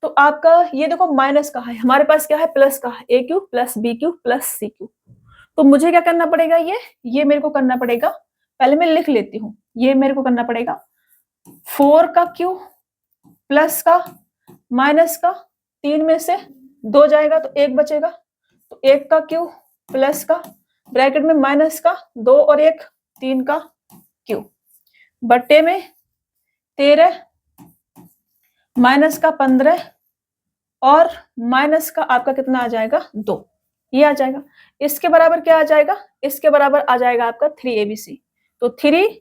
तो आपका ये देखो माइनस का है, हमारे पास क्या है प्लस का है, A cube plus B cube plus C cube. तो मुझे क्या करना पड़ेगा, ये मेरे को करना पड़ेगा, पहले मैं लिख लेती हूँ, ये मेरे को करना पड़ेगा 4 का क्यू प्लस का माइनस का, 3 में से 2 जाएगा तो 1 बचेगा, तो 1 का क्यू प्लस का ब्रैकेट में माइनस का 2 और 1 3 का क्यू बट्टे में 13 माइनस का 15 और माइनस का आपका कितना आ जाएगा 2, ये आ जाएगा। इसके बराबर क्या आ जाएगा, इसके बराबर आ जाएगा आपका 3abc। तो 3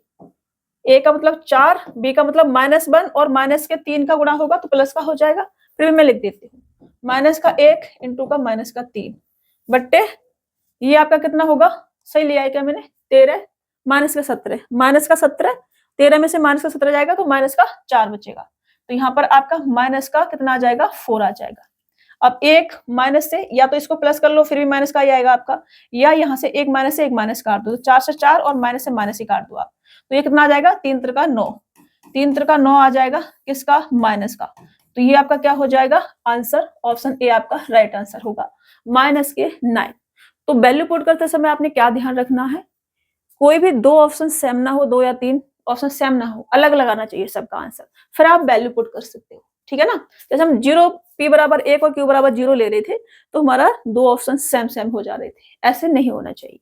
ए का मतलब 4, बी का मतलब -1 और माइनस के 3 का गुणा होगा तो प्लस का हो जाएगा। फिर मैं लिख देती हूँ माइनस का 1 इंटू का माइनस का 3 बट्टे ये आपका कितना होगा, सही लिया है क्या मैंने, 13 माइनस का 17, माइनस का 17, 13 में से माइनस का 17 जाएगा तो माइनस का 4 बचेगा। तो यहाँ पर आपका माइनस का कितना आ जाएगा, 4 आ जाएगा। अब एक माइनस से या तो इसको प्लस कर लो फिर भी माइनस का ही आएगा आपका, या यहाँ से एक माइनस से एक माइनस काट दो, तो 4 से 4 और माइनस से माइनस ही काट दो आप, तो ये कितना आ जाएगा 3 त्रिका 9, 3 त्रिका 9 आ जाएगा किसका, माइनस का। तो ये आपका क्या हो जाएगा आंसर, ऑप्शन ए आपका राइट आंसर होगा, माइनस के 9। तो वैल्यू पुट करते समय आपने क्या ध्यान रखना है, कोई भी 2 ऑप्शन सेम ना हो, 2 या 3 ऑप्शन सेम ना हो, अलग लगाना चाहिए सबका आंसर, फिर आप वैल्यू पुट कर सकते हो, ठीक है ना। जैसे हम 0 p बराबर 1 और q बराबर 0 ले रहे थे तो हमारा 2 ऑप्शन सेम सेम हो जा रहे थे, ऐसे नहीं होना चाहिए।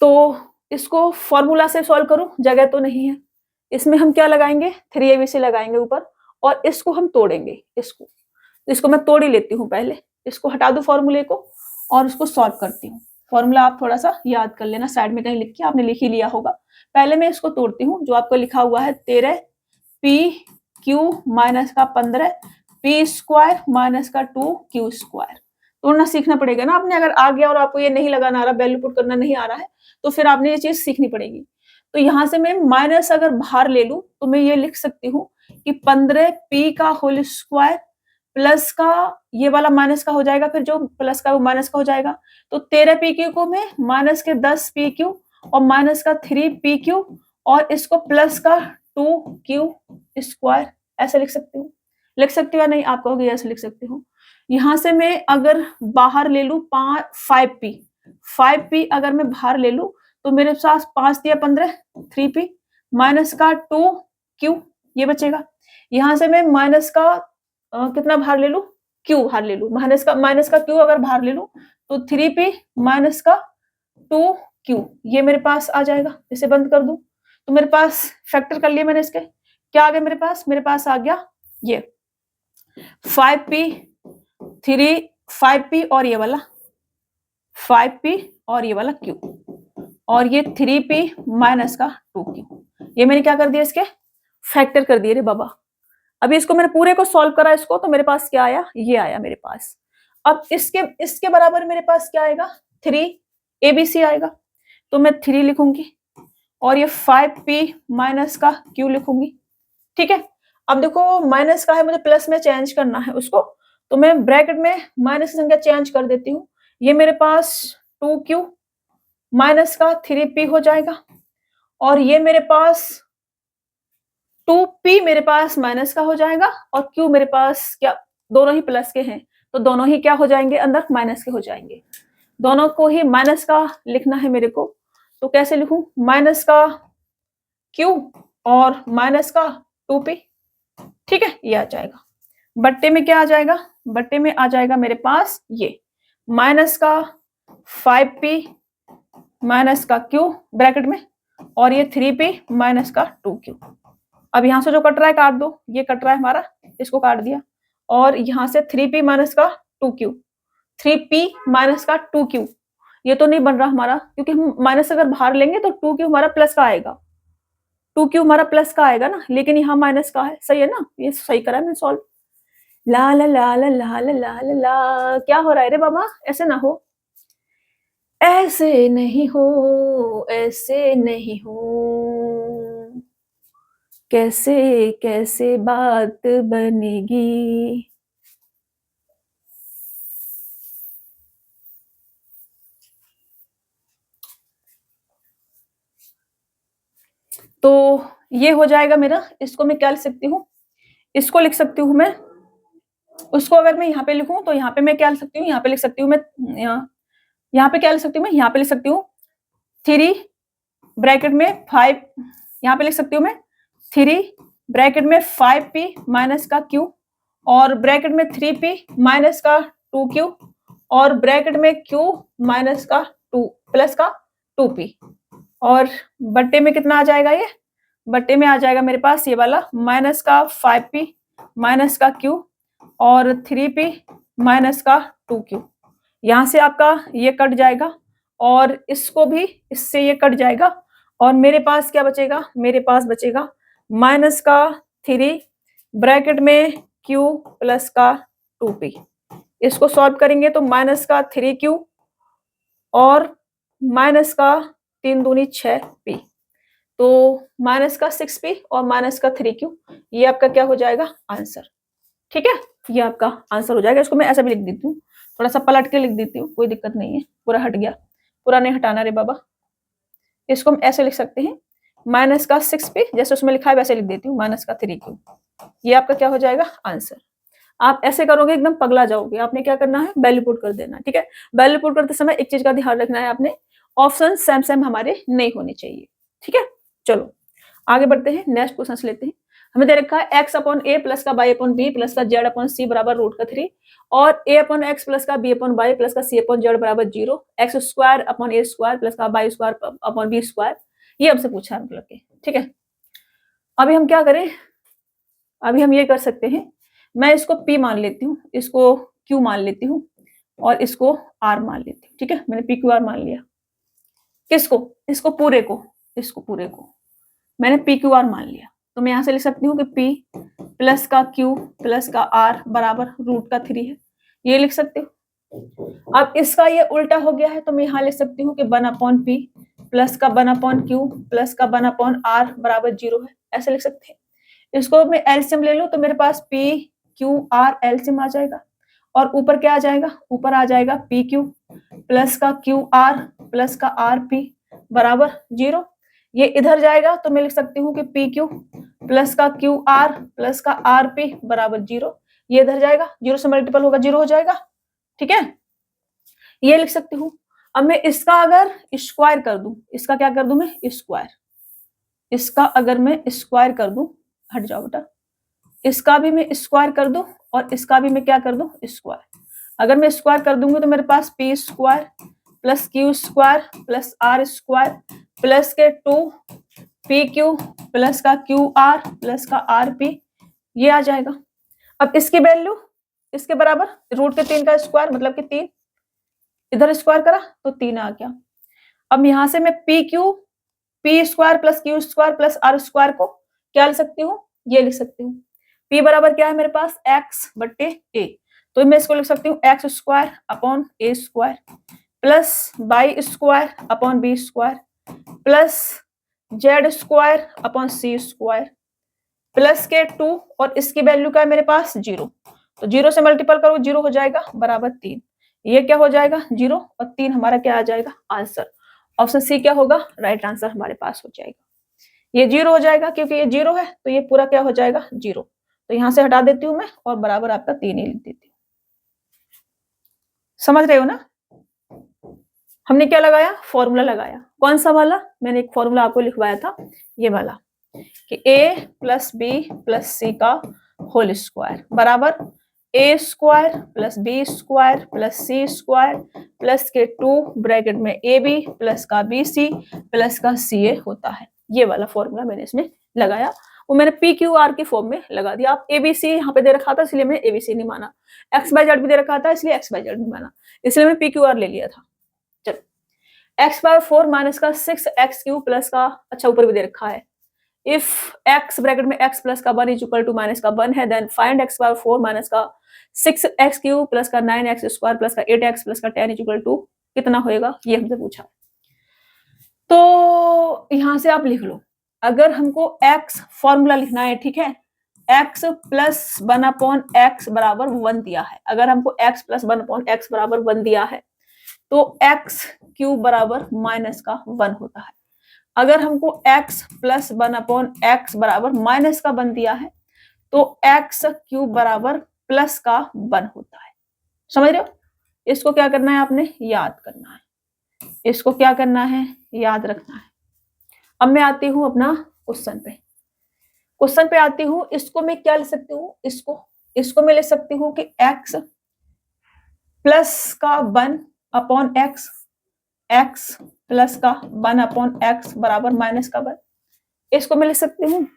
तो इसको फॉर्मूला से सॉल्व करूं, जगह तो नहीं है, इसमें हम क्या लगाएंगे 3abc लगाएंगे ऊपर, और इसको हम तोड़ेंगे, इसको मैं तोड़ ही लेती हूँ पहले, इसको हटा दू फॉर्मूले को और उसको सॉल्व करती हूँ। फॉर्मूला आप थोड़ा सा याद कर लेना, साइड में कहीं लिख के आपने लिख ही लिया होगा। पहले मैं इसको तोड़ती हूँ, जो आपको लिखा हुआ है 13 p q माइनस का 15 p स्क्वायर माइनस का 2q स्क्वायर। तोड़ना सीखना पड़ेगा ना आपने, अगर आ गया और आपको ये नहीं लगाना आ रहा, वैल्यू पुट करना नहीं आ रहा है, तो फिर आपने ये चीज सीखनी पड़ेगी। तो यहाँ से मैं माइनस अगर बाहर ले लूं तो मैं ये लिख सकती हूँ कि 15 p का होल स्क्वायर प्लस का ये वाला माइनस का हो जाएगा, फिर जो प्लस का वो माइनस का हो जाएगा, तो 13 पी क्यू को मैं माइनस के 10 पी क्यू और माइनस का 3 पी क्यू और इसको प्लस का 2q स्क्वायर ऐसे लिख सकती हूँ। लिख सकती हूँ या नहीं, आप कहोगे ऐसे लिख सकती हूँ। यहाँ से मैं अगर बाहर ले लू 5p अगर मैं बाहर ले लू तो मेरे पास 5 दिया 15 3p माइनस का 2q ये बचेगा। यहाँ से मैं माइनस का कितना बाहर ले लू, q बाहर ले लू, माइनस का q अगर बाहर ले लू तो 3p माइनस का 2q ये मेरे पास आ जाएगा। इसे बंद कर दूं तो मेरे पास फैक्टर कर लिया मैंने इसके, क्या आ गया मेरे पास आ गया ये 5p 5p और ये वाला 5p और ये वाला q और ये 3p माइनस का 2q, ये मैंने क्या कर दिया इसके फैक्टर कर दिए रे बाबा। अभी इसको मैंने पूरे को सॉल्व करा इसको, तो मेरे पास क्या आया, ये आया मेरे पास। अब इसके बराबर मेरे पास क्या आएगा 3abc आएगा, तो मैं 3 लिखूंगी और ये 5p माइनस का q लिखूंगी, ठीक है। अब देखो माइनस का है, मुझे प्लस में चेंज करना है उसको, तो मैं ब्रैकेट में माइनस की संख्या चेंज कर देती हूँ। ये मेरे पास 2q माइनस का 3p हो जाएगा और ये मेरे पास 2p मेरे पास माइनस का हो जाएगा और q मेरे पास क्या दोनों ही प्लस के हैं, तो दोनों ही क्या हो जाएंगे अंदर माइनस के हो जाएंगे। दोनों को ही माइनस का लिखना है मेरे को, तो कैसे लिखूं, माइनस का q और माइनस का 2p, ठीक है, ये आ जाएगा। बट्टे में क्या आ जाएगा, बट्टे में आ जाएगा मेरे पास ये माइनस का 5p माइनस का q ब्रैकेट में और ये 3p माइनस का 2q। अब यहाँ से जो कट रहा है काट दो, ये कट रहा है हमारा, इसको काट दिया, और यहाँ से 3p माइनस का 2q 3p माइनस का 2q ये तो नहीं बन रहा हमारा, क्योंकि हम माइनस अगर बाहर लेंगे तो 2q हमारा प्लस का आएगा, 2q हमारा प्लस का आएगा ना, लेकिन यहाँ माइनस का है, सही है ना, ये सही करा मैंने सॉल्व। ला ला ला ला ला ला ला ला ला, क्या हो रहा है रे बाबा, ऐसे ना हो, ऐसे नहीं हो, ऐसे नहीं हो, कैसे कैसे बात बनेगी। तो ये हो जाएगा मेरा, इसको मैं क्या लिख सकती हूँ, इसको लिख सकती हूँ मैं उसको अगर मैं यहाँ पे लिखूं तो यहाँ पे मैं क्या लिख सकती हूँ, यहाँ पे लिख सकती हूँ मैं, यहाँ पे क्या लिख सकती हूँ मैं, यहाँ पे लिख सकती हूँ 3 ब्रैकेट में 5, यहाँ पे लिख सकती हूँ मैं 3 ब्रैकेट में 5p माइनस का q और ब्रैकेट में 3p माइनस का 2q और ब्रैकेट में q माइनस का 2 प्लस का 2p और बट्टे में कितना आ जाएगा, ये बट्टे में आ जाएगा मेरे पास ये वाला माइनस का 5p माइनस का q और 3p माइनस का 2q। यहाँ से आपका ये कट जाएगा और इसको भी इससे ये कट जाएगा और मेरे पास क्या बचेगा, मेरे पास बचेगा माइनस का 3 ब्रैकेट में q प्लस का 2p। इसको सॉल्व करेंगे तो माइनस का 3q और माइनस का 3 दूनी 6p, तो माइनस का 6p और माइनस का 3q, ये आपका क्या हो जाएगा आंसर। ठीक है, ये आपका आंसर हो जाएगा। इसको मैं ऐसा भी लिख देती हूँ, थोड़ा सा पलट के लिख देती हूँ, कोई दिक्कत नहीं है। पूरा हट गया, पूरा नहीं हटाना रे बाबा। इसको हम ऐसे लिख सकते हैं माइनस का 6p, जैसे उसमें लिखा है वैसे लिख देती हूँ, माइनस का 3q। ये आपका क्या हो जाएगा आंसर। आप ऐसे करोगे एकदम पगला जाओगे। आपने क्या करना है, वैल्यू पुट कर देना। ठीक है, वैल्यू पुट करते समय एक चीज का ध्यान रखना है, आपने ऑप्शन सेम सेम हमारे नहीं होने चाहिए। ठीक है, चलो आगे बढ़ते हैं, नेक्स्ट क्वेश्चन लेते हैं। हमें दे रखा है x अपॉन a प्लस का y अपॉन b प्लस का z अपॉन c बराबर रूट का 3 और a अपॉन x प्लस का b अपॉन y प्लस का c अपॉन z बराबर 0, x square upon a square plus का y square upon b square, ये हमसे पूछा है मतलब के। ठीक है, अभी हम क्या करें, अभी हम ये कर सकते हैं, मैं इसको p मान लेती हूँ, इसको q मान लेती हूँ और इसको r मान लेती हूँ। ठीक है, मैंने p q r मान लिया। किसको, इसको पूरे को, इसको पूरे को मैंने पी क्यू आर मान लिया। तो मैं यहां से लिख सकती हूँ कि P प्लस का Q प्लस का R बराबर रूट का 3 है, ये लिख सकते हो। अब इसका ये उल्टा हो गया है तो मैं यहाँ लिख सकती हूँ कि 1 अपॉन P प्लस का 1 अपॉन Q प्लस का 1 अपॉन R बराबर 0 है, ऐसे लिख सकते हैं। इसको मैं एलसीएम ले लूँ तो मेरे पास P Q R एलसीएम आ जाएगा और ऊपर क्या आ जाएगा, ऊपर आ जाएगा पी क्यू प्लस का क्यू आर प्लस का आर पी बराबर 0। ये इधर जाएगा तो मैं लिख सकती हूँ कि पी क्यू प्लस का क्यू आर प्लस का आर पी बराबर 0। ये इधर जाएगा, 0 से मल्टीपल होगा 0 हो जाएगा। ठीक है, ये लिख सकती हूँ। अब मैं इसका अगर स्क्वायर कर दूं, इसका क्या कर दूं मैं स्क्वायर, इसका अगर मैं स्क्वायर कर दूं, हट जाओ बेटा, इसका भी मैं स्क्वायर कर दूं और इसका भी मैं क्या कर दूं स्क्वायर। अगर मैं स्क्वायर कर दूंगी तो मेरे पास P square plus Q square plus R square plus के 2 पी क्यू प्लस का क्यू आर प्लस का आर पी, ये आ जाएगा। अब इसकी वैल्यू इसके बराबर रूट के 3 का स्क्वायर मतलब कि 3, इधर स्क्वायर करा तो 3 आ गया। अब यहां से मैं P Q P square plus Q square plus R square को क्या लिख सकती हूँ, ये लिख सकती हूँ। पी बराबर क्या है मेरे पास x बट्टे a, तो मैं इसको लिख सकती हूँ X square upon A square plus Y square upon B square plus Z square upon C square plus के 2 और इसकी वैल्यू क्या है मेरे पास 0, तो 0 से मल्टीपल करो 0 हो जाएगा बराबर 3। ये क्या हो जाएगा 0 और 3 हमारा क्या आ जाएगा आंसर। ऑप्शन सी क्या होगा राइट आंसर हमारे पास हो जाएगा। ये 0 हो जाएगा क्योंकि ये 0 है तो ये पूरा क्या हो जाएगा 0, तो यहां से हटा देती हूँ मैं और बराबर आपका 3 ही लिख देती हूँ। समझ रहे हो ना, हमने क्या लगाया फॉर्मूला लगाया। कौन सा वाला, मैंने एक फॉर्मूला आपको लिखवाया था ये वाला कि a plus B plus C का होल स्क्वायर बराबर A square plus B square plus C square plus के 2 ब्रैकेट में ए बी प्लस का बी सी प्लस का सी ए होता है। ये वाला फॉर्मूला मैंने इसमें लगाया, वो मैंने पी क्यू आर की फॉर्म में लगा दिया। आप एबीसी यहाँ पे दे रखा था इसलिए मैंने एबीसी नहीं माना, एक्स बाय जेड भी दे रखा था इसलिए एक्स बाय जेड नहीं माना, इसलिए मैं पी क्यू आर ले लिया था। चलो एक्स बाय 4 माइनस का 6 एक्स क्यू प्लस का, अच्छा ऊपर भी दे रखा है इफ x ब्रैकेट में x प्लस का 1 इज इक्वल टू माइनस का 1 है then find x by 4 minus का 6x क्यू प्लस का 9x स्क्वायर प्लस का 8x प्लस का 10 इज इक्वल टू कितना होएगा, ये हमसे पूछा। तो यहां से आप लिख लो, अगर हमको x फॉर्मूला लिखना है, ठीक है, x प्लस 1 अपॉन x बराबर 1 दिया है, अगर हमको x प्लस 1 अपॉन x बराबर 1 दिया है तो x क्यूब बराबर माइनस का 1 होता है। अगर हमको x प्लस 1 अपॉन x बराबर माइनस का 1 दिया है तो x क्यूब बराबर प्लस का 1 होता है। समझ रहे हो? इसको क्या करना है आपने, याद करना है, इसको क्या करना है, याद रखना है। अब मैं आती हूं अपना क्वेश्चन पे, क्वेश्चन पे आती हूं। इसको मैं क्या ले सकती हूँ, इसको मैं ले सकती हूँ कि x प्लस का 1 अपॉन एक्स, एक्स प्लस का 1 अपॉन एक्स बराबर माइनस का 1। इसको मैं लिख सकती हूँ,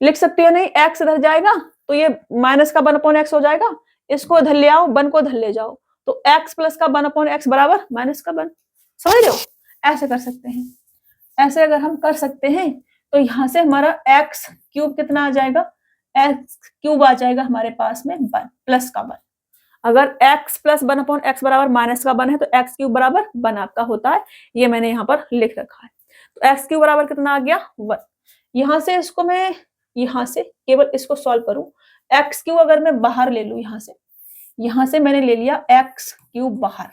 लिख सकती हो नहीं, x इधर जाएगा तो ये माइनस का 1 अपॉन एक्स हो जाएगा, इसको इधर ले आओ, 1 को इधर ले जाओ, तो x प्लस का 1 अपॉन एक्स बराबर माइनस का 1। समझ रहे हो? ऐसे कर सकते हैं। ऐसे अगर हम कर सकते हैं तो यहां से हमारा एक्स क्यूब कितना आ जाएगा, एक्स क्यूब आ जाएगा हमारे पास में 1 प्लस का 1। अगर x प्लस 1 अपॉन एक्स बराबर माइनस का 1 है तो x क्यूब बराबर 1 आपका होता है। ये मैंने यहाँ पर लिख रखा है। तो x क्यूब बराबर कितना आ गया, 1। यहां से इसको मैं, यहां से केवल इसको सॉल्व करूं, x क्यूब अगर मैं बाहर ले लूं, यहां से मैंने ले लिया x क्यूब बाहर,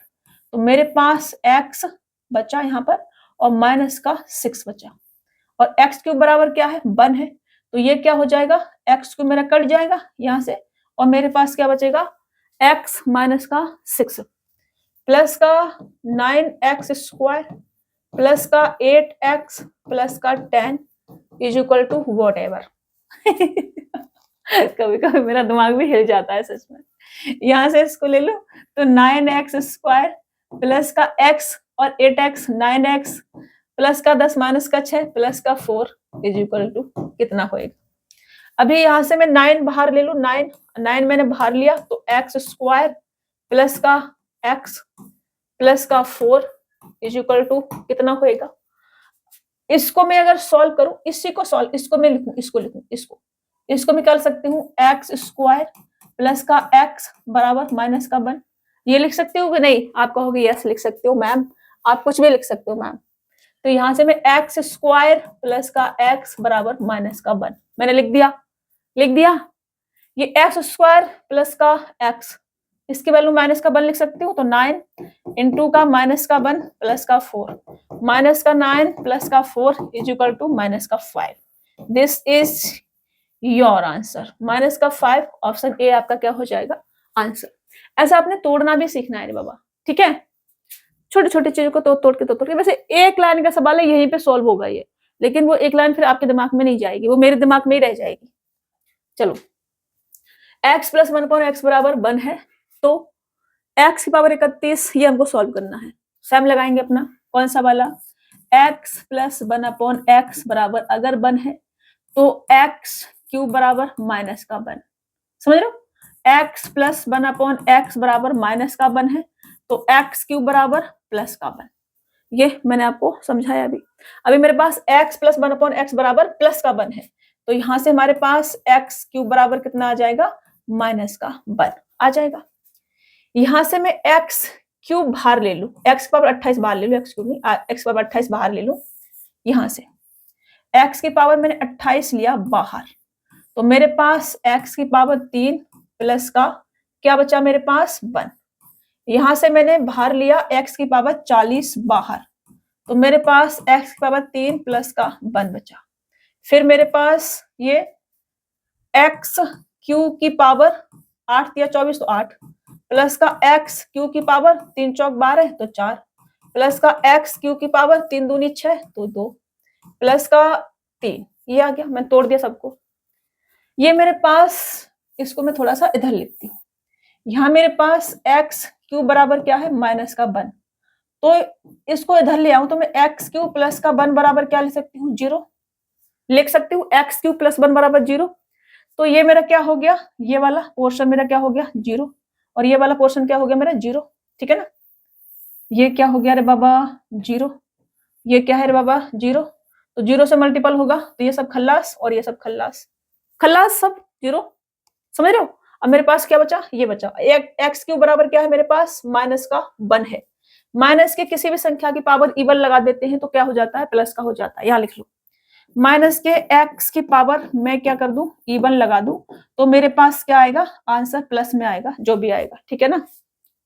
तो मेरे पास x बचा यहाँ पर और माइनस का 6 बचा, और x क्यूब बराबर क्या है, 1 है, तो ये क्या हो जाएगा, x क्यूब मेरा कट जाएगा यहां से, और मेरे पास क्या बचेगा, x माइनस का 6 प्लस का 9x स्क्वायर प्लस का 8x प्लस का 10 is equal to whatever. कभी कभी मेरा दिमाग भी हिल जाता है सच में। यहां से इसको ले लो तो 9x स्क्वायर प्लस का x और 8x 9x प्लस का 10 माइनस का 6 प्लस का 4 इज इक्वल टू कितना होएगा। अभी यहां से मैं 9 बाहर ले लू, 9 मैंने बाहर लिया तो x स्क्वायर प्लस का x प्लस का 4 इज इक्वल टू कितना होएगा। इसको मैं अगर सॉल्व करूं, इसी को सॉल्व, इसको मैं लिखूं, इसको लिखूं, इसको मैं कर सकती हूँ एक्स स्क्वायर प्लस का x बराबर माइनस का 1। ये लिख सकते हो कि नहीं, आप कहोगे यस लिख सकते हो मैम, आप कुछ भी लिख सकते हो मैम। तो यहां से मैं एक्स स्क्वायर प्लस का x बराबर माइनस का 1 मैंने लिख दिया, ये एक्स स्क्वायर प्लस का x, इसकी वैल्यू माइनस का 1 लिख सकती हूँ, तो 9 इंटू का माइनस का 1 प्लस का 4, माइनस का 9 प्लस का 4 इज इक्वल टू माइनस का 5। This is your answer, minus का 5, ऑप्शन ए आपका क्या हो जाएगा आंसर। ऐसा आपने तोड़ना भी सीखना है रे बाबा, ठीक है, छोटी छोटी चीजों को तोड़ के। वैसे एक लाइन का सवाल है, यहीं पे सॉल्व होगा ये, लेकिन वो एक लाइन फिर आपके दिमाग में नहीं जाएगी, वो मेरे दिमाग में ही रह जाएगी। चलो, x प्लस 1 अपॉन एक्स बराबर 1 है, तो x की पावर 31 ये हमको सॉल्व करना है। सैम लगाएंगे अपना, कौन सा वाला, x प्लस 1 अपॉन एक्स बराबर अगर 1 है तो x क्यूब बराबर माइनस का 1। समझ रहे हो, x प्लस 1 अपॉन एक्स बराबर माइनस का 1 है तो x क्यूब बराबर प्लस का 1। ये मैंने आपको समझाया। अभी मेरे पास x प्लस 1 अपॉन एक्स बराबर प्लस का 1 है, तो यहां से हमारे पास x क्यूब बराबर कितना आ जाएगा, माइनस का 1 आ जाएगा। यहां से मैं x क्यूब बाहर ले लू, x की पावर 28 बाहर ले लू, x क्यूब नहीं, x की पावर 28 बाहर ले लू, यहां से x की पावर मैंने 28 लिया बाहर, तो मेरे पास x की पावर 3 प्लस का क्या बचा मेरे पास 1। यहां से मैंने बाहर लिया x की पावर 40 बाहर, तो मेरे पास x की पावर 3 प्लस का 1 बचा। फिर मेरे पास ये x क्यू की पावर 8 या 24 तो 8 प्लस का x क्यू की पावर 3 चौक 12 तो 4 प्लस का x क्यू की पावर 3 दूनी 6 तो 2 प्लस का 3, ये आ गया। मैं तोड़ दिया सबको। ये मेरे पास, इसको मैं थोड़ा सा इधर लिखती हूँ, यहाँ मेरे पास x क्यूब बराबर क्या है, माइनस का 1, तो इसको इधर ले आऊं तो मैं x क्यूब प्लस का 1 बराबर क्या लिख सकती हूँ, 0 लिख सकती हूँ, x क्यूब प्लस 1 बराबर 0। तो ये मेरा क्या हो गया, ये वाला पोर्शन मेरा क्या हो गया 0, और ये वाला पोर्शन क्या हो गया मेरा 0, ठीक है ना। ये क्या हो गया रे बाबा 0, ये क्या है रे बाबा 0, तो 0 से मल्टीपल होगा तो ये सब खल्लास और ये सब खल्लास, खल्लास सब 0। समझ रहे हो। अब मेरे पास क्या बचा, ये बचा एक्स क्यूब बराबर क्या है मेरे पास, माइनस का 1 है। माइनस के किसी भी संख्या की पावर इवन लगा देते हैं तो क्या हो जाता है, प्लस का हो जाता है। यहाँ लिख लो, माइनस के एक्स की पावर मैं क्या कर दूं, इवन लगा दूं, तो मेरे पास क्या आएगा आंसर, प्लस में आएगा, जो भी आएगा, ठीक है ना,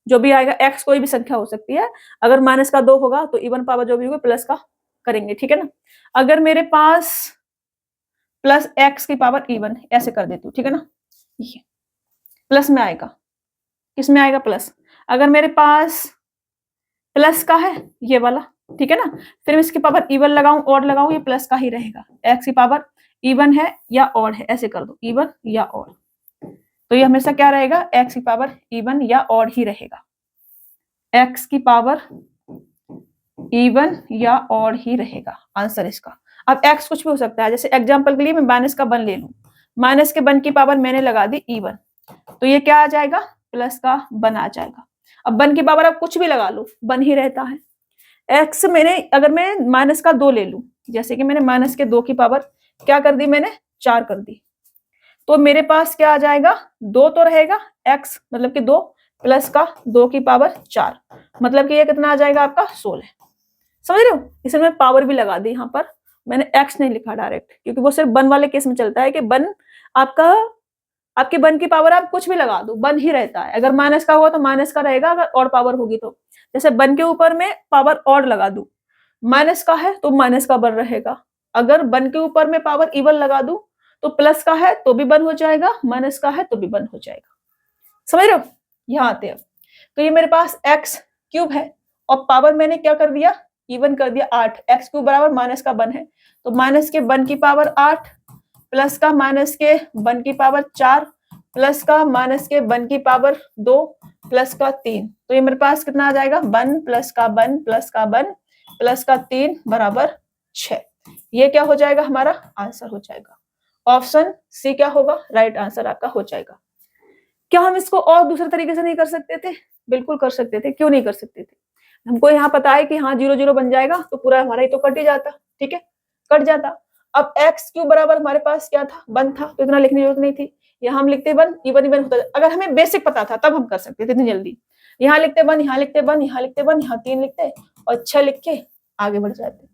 जो भी आएगा। एक्स कोई भी संख्या हो सकती है, अगर माइनस का 2 होगा तो इवन पावर जो भी होगी प्लस का करेंगे, ठीक है ना। अगर मेरे पास प्लस एक्स की पावर इवन ऐसे कर देती हूँ, ठीक है ना। ये प्लस में आएगा। किस में आएगा? प्लस। अगर मेरे पास प्लस का है ये वाला, ठीक है ना, फिर मैं इसकी पावर इवन लगाऊं ऑड लगाऊं, ये प्लस का ही रहेगा। एक्स की पावर इवन है या ऑड है, ऐसे कर दो, इवन या ऑड। तो ये हमेशा क्या रहेगा? एक्स की पावर इवन या ऑड ही रहेगा। एक्स की पावर इवन या ऑड ही रहेगा आंसर इसका। अब एक्स कुछ भी हो सकता है, जैसे एग्जांपल के लिए मैं माइनस का 1 ले लूं, माइनस के 1 की पावर मैंने लगा दी इवन, तो ये क्या आ जाएगा? प्लस का 1 आ जाएगा। अब 1 की पावर आप कुछ भी लगा लो 1 ही रहता है। एक्स मैंने अगर मैं माइनस का 2 ले लूं, जैसे कि मैंने माइनस के 2 की पावर क्या कर दी? मैंने 4 कर दी, तो मेरे पास क्या आ जाएगा? 2 तो रहेगा, एक्स मतलब कि 2 प्लस का 2 की पावर 4, मतलब कि ये कितना आ जाएगा आपका? 16। समझ रहे हो? इसमें मैं पावर भी लगा दी, यहाँ पर मैंने एक्स नहीं लिखा डायरेक्ट, क्योंकि वो सिर्फ 1 वाले केस में चलता है कि 1 आपका, आपके 1 की पावर आप कुछ भी लगा दो 1 ही रहता है। अगर माइनस का हुआ तो माइनस का रहेगा, अगर और पावर होगी तो, जैसे 1 के ऊपर में पावर और लगा दूं, माइनस का है तो माइनस का 1 रहेगा। अगर 1 के ऊपर में पावर इवन लगा दूं तो प्लस का है तो भी 1 हो जाएगा, माइनस का है तो भी 1 हो जाएगा। समझ रहे हो? यहाँ आते हैं। तो ये मेरे पास एक्स क्यूब है और पावर मैंने क्या कर दिया? इवन कर दिया 8। एक्स क्यूब बराबर माइनस का 1 है, तो माइनस के 1 की पावर 8 प्लस का माइनस के 1 की पावर 4 प्लस का माइनस के 1 की पावर 2 प्लस का 3, तो ये मेरे पास कितना आ जाएगा? 1 प्लस का 1 प्लस का 1 प्लस का 3 बराबर 6। ये क्या हो जाएगा? हमारा आंसर हो जाएगा। ऑप्शन सी क्या होगा? राइट आंसर आपका हो जाएगा। क्या हम इसको और दूसरे तरीके से नहीं कर सकते थे? बिल्कुल कर सकते थे। क्यों नहीं कर सकते थे? हमको यहाँ पता है कि हाँ 0 0 बन जाएगा, तो पूरा हमारा ही तो कट ही जाता, ठीक है, कट जाता। अब एक्स क्यूब बराबर हमारे पास क्या था? 1 था, तो इतना लिखने की जरूरत नहीं थी। यहाँ हम लिखते 1, इवन इवन होता। अगर हमें बेसिक पता था तब हम कर सकते थे इतनी जल्दी। यहाँ लिखते 1, यहाँ लिखते 1, यहाँ लिखते 1, यहाँ 3 लिखते और 6 लिख के आगे बढ़ जाते।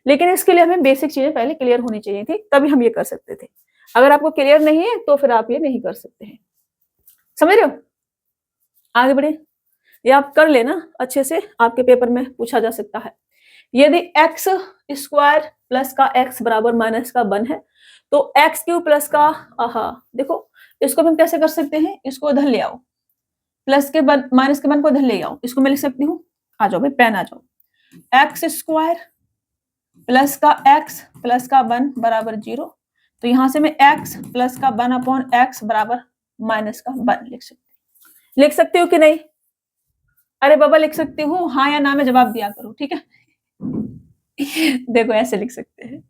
लेकिन इसके लिए हमें बेसिक चीजें पहले क्लियर होनी चाहिए थी, तभी हम ये कर सकते थे। अगर आपको क्लियर नहीं है तो फिर आप ये नहीं कर सकते हैं। समझ रहे हो? आगे बढ़े। ये आप कर लेना अच्छे से, आपके पेपर में पूछा जा सकता है। यदि एक्स स्क्वायर प्लस का एक्स बराबर माइनस का 1 है, तो एक्स क्यूब प्लस का, देखो इसको हम कैसे कर सकते हैं? इसको इधर ले आओ, प्लस के 1 माइनस के 1 को इधर ले आओ, इसको मैं लिख सकती हूँ, आ जाओ भाई पेन आ जाओ। एक्स स्क्वायर प्लस का एक्स प्लस का 1 बराबर 0, तो यहां से मैं एक्स प्लस का 1 अपॉन एक्स बराबर माइनस का 1 लिख सकती हूँ कि नहीं? अरे बाबा लिख सकती हूँ, हाँ या ना में जवाब दिया करो, ठीक है। देखो ऐसे लिख सकते हैं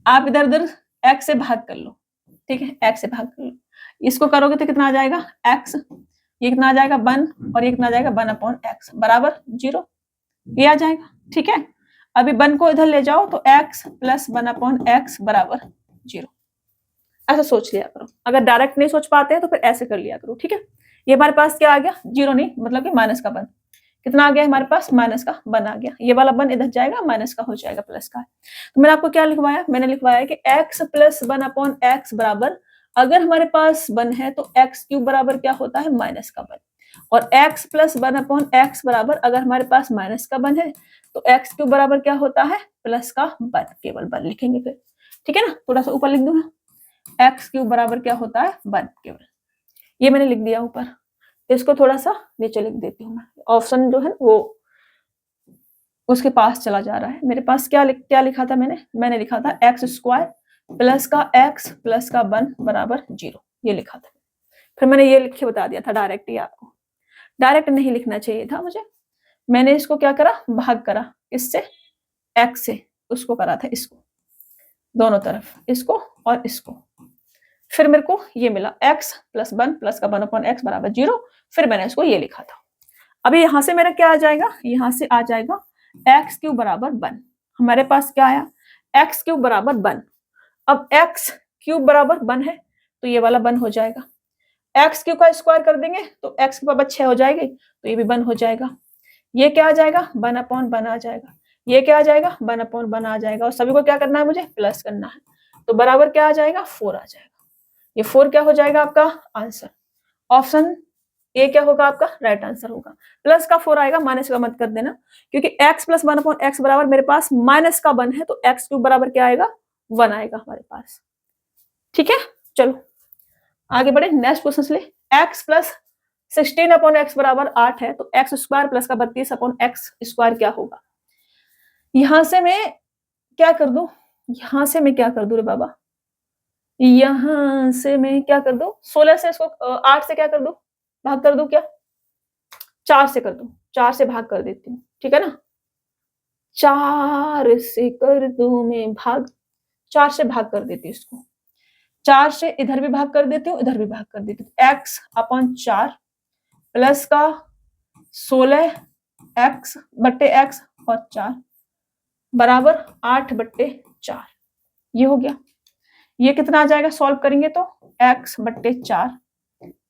आप, इधर उधर एक्स से भाग कर लो, ठीक है, एक्स से भाग कर लो। इसको करोगे तो कितना आ जाएगा? एक्स, ये कितना आ जाएगा? 1, और ये कितना आ जाएगा? 1 अपॉन एक्स बराबर 0, ये आ जाएगा, ठीक है। अभी 1 को इधर ले जाओ तो एक्स प्लस 1 अपॉन एक्स बराबर 0, ऐसा सोच लिया करो। अगर डायरेक्ट नहीं सोच पाते हैं तो फिर ऐसे कर लिया करो, ठीक है। ये हमारे पास क्या आ गया? 0 नहीं, मतलब कि माइनस का 1। कितना आ गया हमारे पास? माइनस का 1 आ गया। ये वाला 1 इधर जाएगा, माइनस का हो जाएगा, प्लस का है। तो मैंने आपको क्या लिखवाया? मैंने लिखवाया कि एक्स प्लस 1 अपॉन एक्स बराबर, अगर हमारे पास 1 है तो एक्स क्यूब बराबर क्या होता है? माइनस का 1। और एक्स प्लस 1 अपॉन एक्स बराबर, अगर हमारे पास माइनस का 1 है तो एक्स क्यूब बराबर क्या होता है? प्लस का 1, केवल 1 लिखेंगे फिर, ठीक है ना। थोड़ा सा ऊपर लिख दूं ना, एक्स क्यूब बराबर क्या होता है? 1 केवल। ये मैंने लिख दिया ऊपर, इसको थोड़ा सा नीचे लिख देती हूँ मैं। ऑप्शन जो है वो उसके पास चला जा रहा है। मेरे पास क्या लिखा था मैंने लिखा था एक्स स्क्वायर प्लस का एक्स प्लस का 1 बराबर 0, ये लिखा था। फिर मैंने ये लिख के बता दिया था डायरेक्ट ही आपको। डायरेक्ट नहीं लिखना चाहिए था मुझे, मैंने इसको क्या करा? भाग करा, इससे एक्स से उसको करा था, इसको दोनों तरफ, इसको और इसको। फिर मेरे को ये मिला एक्स प्लस 1 प्लस का 1 अपॉन एक्स बराबर 0, फिर मैंने इसको ये लिखा था। अभी यहां से मेरा क्या आ जाएगा? यहां से आ जाएगा एक्स क्यूब बराबर 1। हमारे पास क्या आया? एक्स क्यूब बराबर 1। अब एक्स क्यूब बराबर 1 है तो ये वाला 1 हो जाएगा। एक्स क्यूब का स्क्वायर कर देंगे तो एक्स की पावर 6 हो जाएगी, तो ये भी 1 हो जाएगा। ये क्या आ जाएगा? 1 अपॉन 1 आ जाएगा। ये क्या आ जाएगा? 1 अपॉन 1 आ जाएगा। और सभी को क्या करना है? मुझे प्लस करना है, तो बराबर क्या आ जाएगा? 4 आ जाएगा। ये 4 क्या हो जाएगा आपका आंसर? ऑप्शन ए क्या होगा आपका? राइट आंसर होगा। प्लस का 4 आएगा, माइनस का मत कर देना, क्योंकि x प्लस 1 अपॉन एक्स बराबर मेरे पास माइनस का 1 है, तो एक्स क्यूब बराबर क्या आएगा? 1 आएगा हमारे पास, ठीक है। चलो आगे बढ़े, नेक्स्ट क्वेश्चन ले। x प्लस 16/x बराबर 8 है, तो x स्क्वायर प्लस का 32/x स्क्वायर क्या होगा? यहां से मैं क्या कर दूं, यहां से मैं क्या कर दूं रे बाबा, यहां से मैं क्या कर दूं, 16 से इसको 8 से क्या कर दूं, भाग कर दूं क्या, 4 से कर दूं, 4 से भाग कर देती हूँ, ठीक है ना, 4 से कर दूं मैं भाग, 4 से भाग कर देती हूँ इसको, 4 से इधर भी भाग कर देती हूँ, इधर भी भाग कर देती हूँ, x/4 प्लस का 16x/x और 4 बराबर 8/4, ये हो गया। ये कितना आ जाएगा सॉल्व करेंगे तो x/4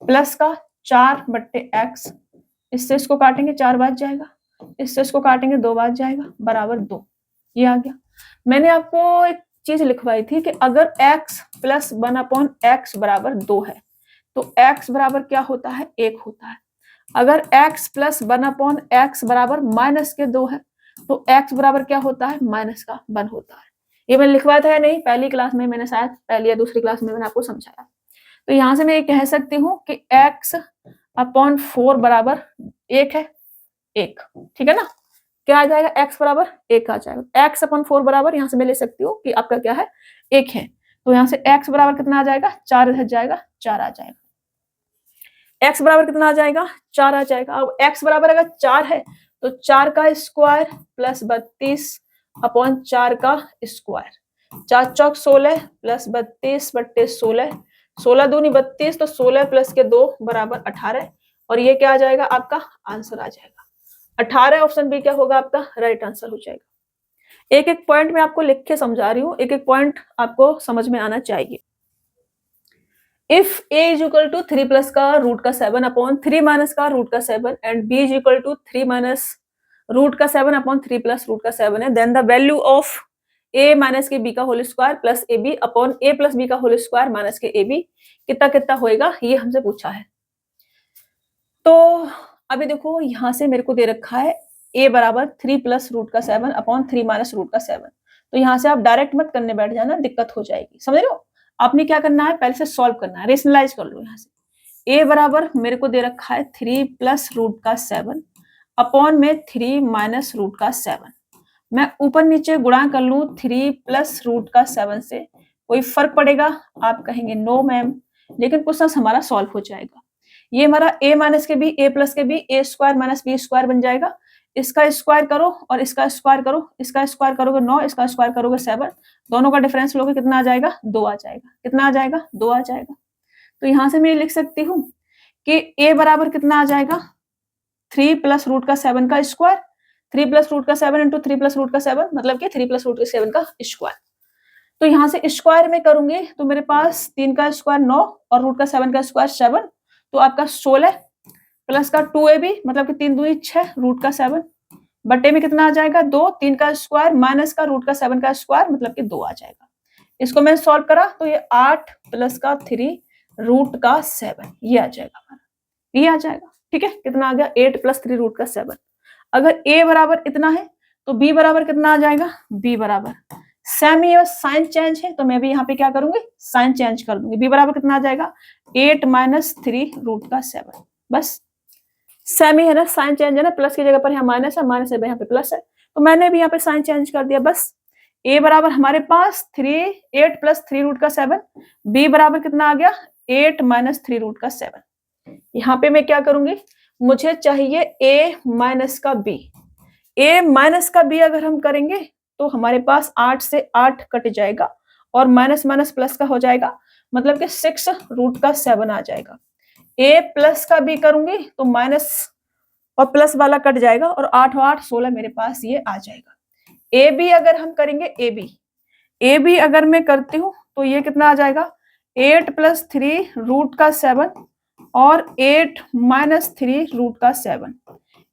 प्लस का 4/x, इससे इसको काटेंगे 4 बार जाएगा, इससे इसको काटेंगे 2 बार जाएगा, बराबर 2, ये आ गया। मैंने आपको एक चीज लिखवाई थी कि अगर x प्लस 1/x बराबर 2 है तो x बराबर क्या होता है, 1 होता है। अगर x प्लस 1/x बराबर -2 है तो x बराबर क्या होता है, -1 होता है। ये मैंने लिखवाया था या नहीं, पहली क्लास में मैंने, शायद पहली या दूसरी क्लास में मैंने आपको समझाया। तो यहां से मैं ये कह सकती हूँ कि x/4 बराबर 1 है, 1, ठीक है ना, क्या आ जाएगा, x बराबर 1 आ जाएगा। x/4 बराबर यहां से मैं ले सकती हूँ कि आपका क्या है, 1 है, तो यहां से x बराबर कितना आ जाएगा, 4 इधर जाएगा, 4 आ जाएगा। x बराबर कितना आ जाएगा, 4 आ जाएगा। अब x बराबर अगर 4 है तो 4 का स्क्वायर प्लस 32/4 का स्क्वायर, 4 चौक 16 प्लस 32/16, 16 दूनी 32, तो 16 प्लस के 2 बराबर 18, और ये क्या आ जाएगा, आपका आंसर आ जाएगा 18। ऑप्शन बी क्या होगा आपका, राइट आंसर हो जाएगा। एक एक पॉइंट में आपको लिख के समझा रही हूँ, एक एक पॉइंट आपको समझ में आना चाहिए। If a is equal to 3 plus का रूट का 7/3 माइनस का रूट का 7 and b is equal to 3 minus root का 7/3 प्लस रूट का 7 है, then the value of a minus के b का whole square plus ab upon a plus b का होल स्क्वायर माइनस के ab कितना कितना होएगा, ये हमसे पूछा है। तो अभी देखो यहां से मेरे को दे रखा है a बराबर 3 प्लस रूट का 7/3 माइनस रूट का 7, तो यहां से आप डायरेक्ट मत करने बैठ जाना, दिक्कत हो जाएगी, समझ रहे हो। आपने क्या करना है, पहले से सॉल्व करना है, रेशनलाइज कर लो। यहाँ से a बराबर मेरे को दे रखा है 3 प्लस रूट का 7 अपॉन में 3 माइनस रूट का 7, मैं ऊपर नीचे गुणा कर लूं 3 प्लस रूट का 7 से, कोई फर्क पड़ेगा, आप कहेंगे नो मैम, लेकिन क्वेश्चन हमारा सॉल्व हो जाएगा। ये हमारा a माइनस के b, a प्लस के b, a square minus b square बन जाएगा, इसका स्क्वायर करो और इसका स्क्वायर करो, इसका स्क्वायर करोगे 9, इसका स्क्वायर करोगे 7, दोनों का डिफरेंस लोगे कितना आ जाएगा, 2 आ जाएगा, कितना आ जाएगा, 2 आ जाएगा। तो यहां से मैं लिख सकती हूँ कि a बराबर कितना आ जाएगा, 3 प्लस रूट का 7 का स्क्वायर, 3 प्लस रूट का 7 इंटू 3 प्लस रूट का 7 मतलब कि 3 प्लस रूट का 7 का स्क्वायर। तो यहां से स्क्वायर में करूंगी तो मेरे पास 3 का स्क्वायर 9 और रूट का 7 का स्क्वायर 7, तो आपका 16 प्लस का 2ab मतलब कि 3 दूनी 6 रूट का 7 बटे में कितना आ जाएगा, 2, 3 का स्क्वायर माइनस का रूट का 7 का स्क्वायर मतलब कि 2 आ जाएगा। इसको मैं सॉल्व करा तो ये 8 प्लस का 3 रूट का 7, ये आ जाएगा हमारा, ये आ जाएगा, ठीक है। कितना आ गया, 8 प्लस 3 रूट का 7। अगर a बराबर इतना है तो b बराबर कितना आ जाएगा, b बराबर सेम, ये साइन चेंज है तो मैं भी यहाँ पे क्या करूंगी, साइन चेंज कर दूंगी। b बराबर कितना आ जाएगा, 8 माइनस 3 रूट का 7, बस सेम ही है ना, साइन चेंज है ना, प्लस की जगह पर यहाँ माइनस है, माइनस है यहाँ पे प्लस है, तो मैंने भी यहाँ पे साइन चेंज कर दिया, बस। a बराबर हमारे पास 8 प्लस 3 रूट का 7, b बराबर कितना आ गया, 8 माइनस 3 रूट का 7। यहाँ पे मैं क्या करूंगी, मुझे चाहिए a माइनस का b, a माइनस का b अगर हम करेंगे तो हमारे पास 8 से 8 कट जाएगा और माइनस माइनस प्लस का हो जाएगा, मतलब कि 6 रूट का 7 आ जाएगा। a प्लस का b करूंगी तो माइनस और प्लस वाला कट जाएगा और 8 और 8 16 मेरे पास ये आ जाएगा। ए बी अगर हम करेंगे, ए बी अगर मैं करती हूँ तो ये कितना आ जाएगा, 8 प्लस 3 रूट का 7 और 8 माइनस 3 रूट का 7,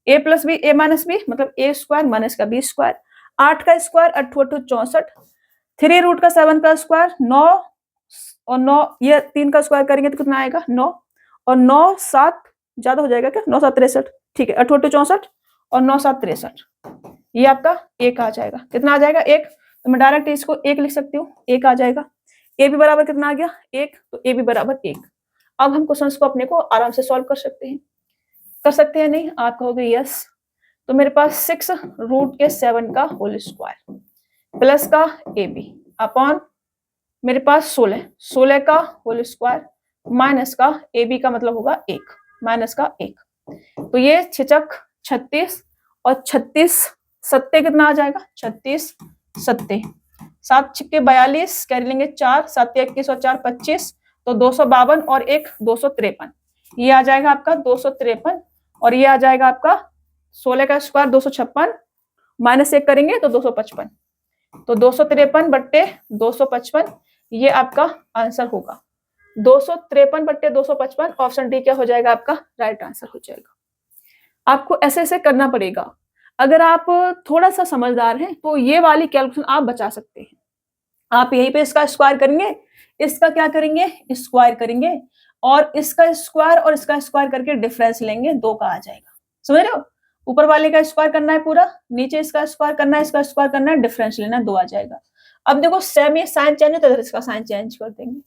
ए plus B, A minus B मतलब ए स्क्वायर माइनस का बी स्क्वायर, 8 का स्क्वायर 8 64, 3 रूट का 7 का स्क्वायर 9 और 9, ये 3 का स्क्वायर करेंगे तो कितना आएगा 9 और 9 7 ज्यादा हो जाएगा क्या, 9 7 63, ठीक है, 8 64 और 9 7 63, ये आपका 1 आ जाएगा। कितना आ जाएगा, 1, तो मैं डायरेक्ट इसको 1 लिख सकती हूँ, 1 आ जाएगा। ए बी बराबर कितना आ गया, 1, तो ए बी बराबर 1। अब हम क्वेश्चंस को अपने को आराम से सॉल्व कर सकते हैं। कर सकते हैं नहीं? आप कहोगे यस। तो मेरे पास 6√7 का होल स्क्वायर प्लस का AB अपॉन मेरे पास 16 का होल स्क्वायर माइनस का AB का मतलब होगा 1 माइनस का 1। तो ये 6 36 और 36 सत्ते कितना आ जाएगा? 36 सत्ते 7 छिक्के 42 कैरी लेंगे 4 7 21 और 4 25 तो 252 और 1 253। ये आ जाएगा आपका 253 और ये आ जाएगा आपका 16 का स्क्वायर 256 माइनस 1 करेंगे तो 255। तो 253 बट्टे 255 ये आपका आंसर होगा। 253 बट्टे 255 ऑप्शन डी क्या हो जाएगा आपका? राइट आंसर हो जाएगा। आपको ऐसे ऐसे करना पड़ेगा। अगर आप थोड़ा सा समझदार हैं तो ये वाली कैलकुलेशन आप बचा सकते हैं। आप यहीं पे इसका स्क्वायर करेंगे, इसका क्या करेंगे? स्क्वायर करेंगे और इसका स्क्वायर और इसका स्क्वायर करके डिफरेंस लेंगे, 2 का आ जाएगा। समझ रहे हो? ऊपर वाले का स्क्वायर करना है पूरा, नीचे इसका स्क्वायर करना है, इसका स्क्वायर करना है, डिफरेंस लेना है, 2 आ जाएगा। अब देखो सेम ये साइन चेंज है तो इधर इसका साइन चेंज कर देंगे।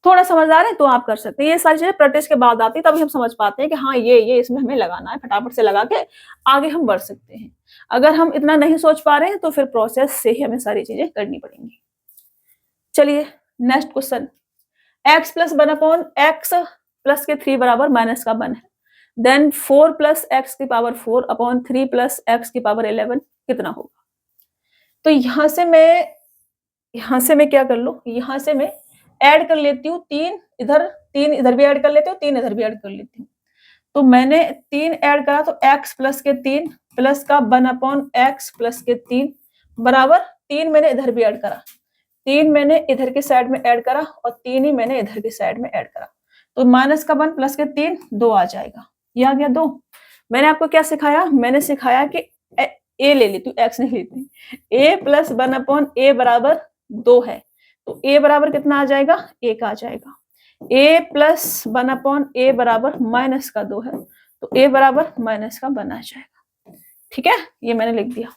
थोड़ा समझदार है तो आप कर सकते हैं। ये सारी चीजें प्रैक्टिस के बाद आती है तभी हम समझ पाते हैं कि हाँ ये इसमें हमें लगाना है, फटाफट से लगा के आगे हम बढ़ सकते हैं। अगर हम इतना नहीं सोच पा रहे हैं तो फिर प्रोसेस से ही हमें सारी चीजें करनी पड़ेंगी। चलिए next question, x plus 1 upon x plus के 3 बराबर माइनस का 1 है। देन 4 प्लस एक्स की पावर 4 अपॉन 3 प्लस एक्स की पावर 11 कितना होगा? तो यहाँ से मैं क्या कर लूँ? यहाँ से मैं ऐड कर लेती हूँ 3 इधर भी ऐड कर लेती हूँ, 3 इधर भी ऐड कर लेती हूँ। तो मैंने 3 ऐड करा तो x प्लस के 3 प्लस का 1 अपॉन x प्लस के 3 बराबर 3 मैंने इधर भी ऐड करा, 3 मैंने इधर के साइड में ऐड करा और 3 ही मैंने इधर के साइड में ऐड करा। तो माइनस का 1 प्लस के 3 2 आ जाएगा। ये आ गया 2। मैंने आपको क्या सिखाया? मैंने सिखाया कि ए ले लेती हूँ, एक्स नहीं लेती। ए प्लस 1 अपॉन ए बराबर 2 है तो ए बराबर कितना आ जाएगा? 1 आ जाएगा। ए प्लस 1 अपॉन ए बराबर माइनस का 2 है तो ए बराबर माइनस का 1 आ जाएगा। ठीक है, ये मैंने लिख दिया।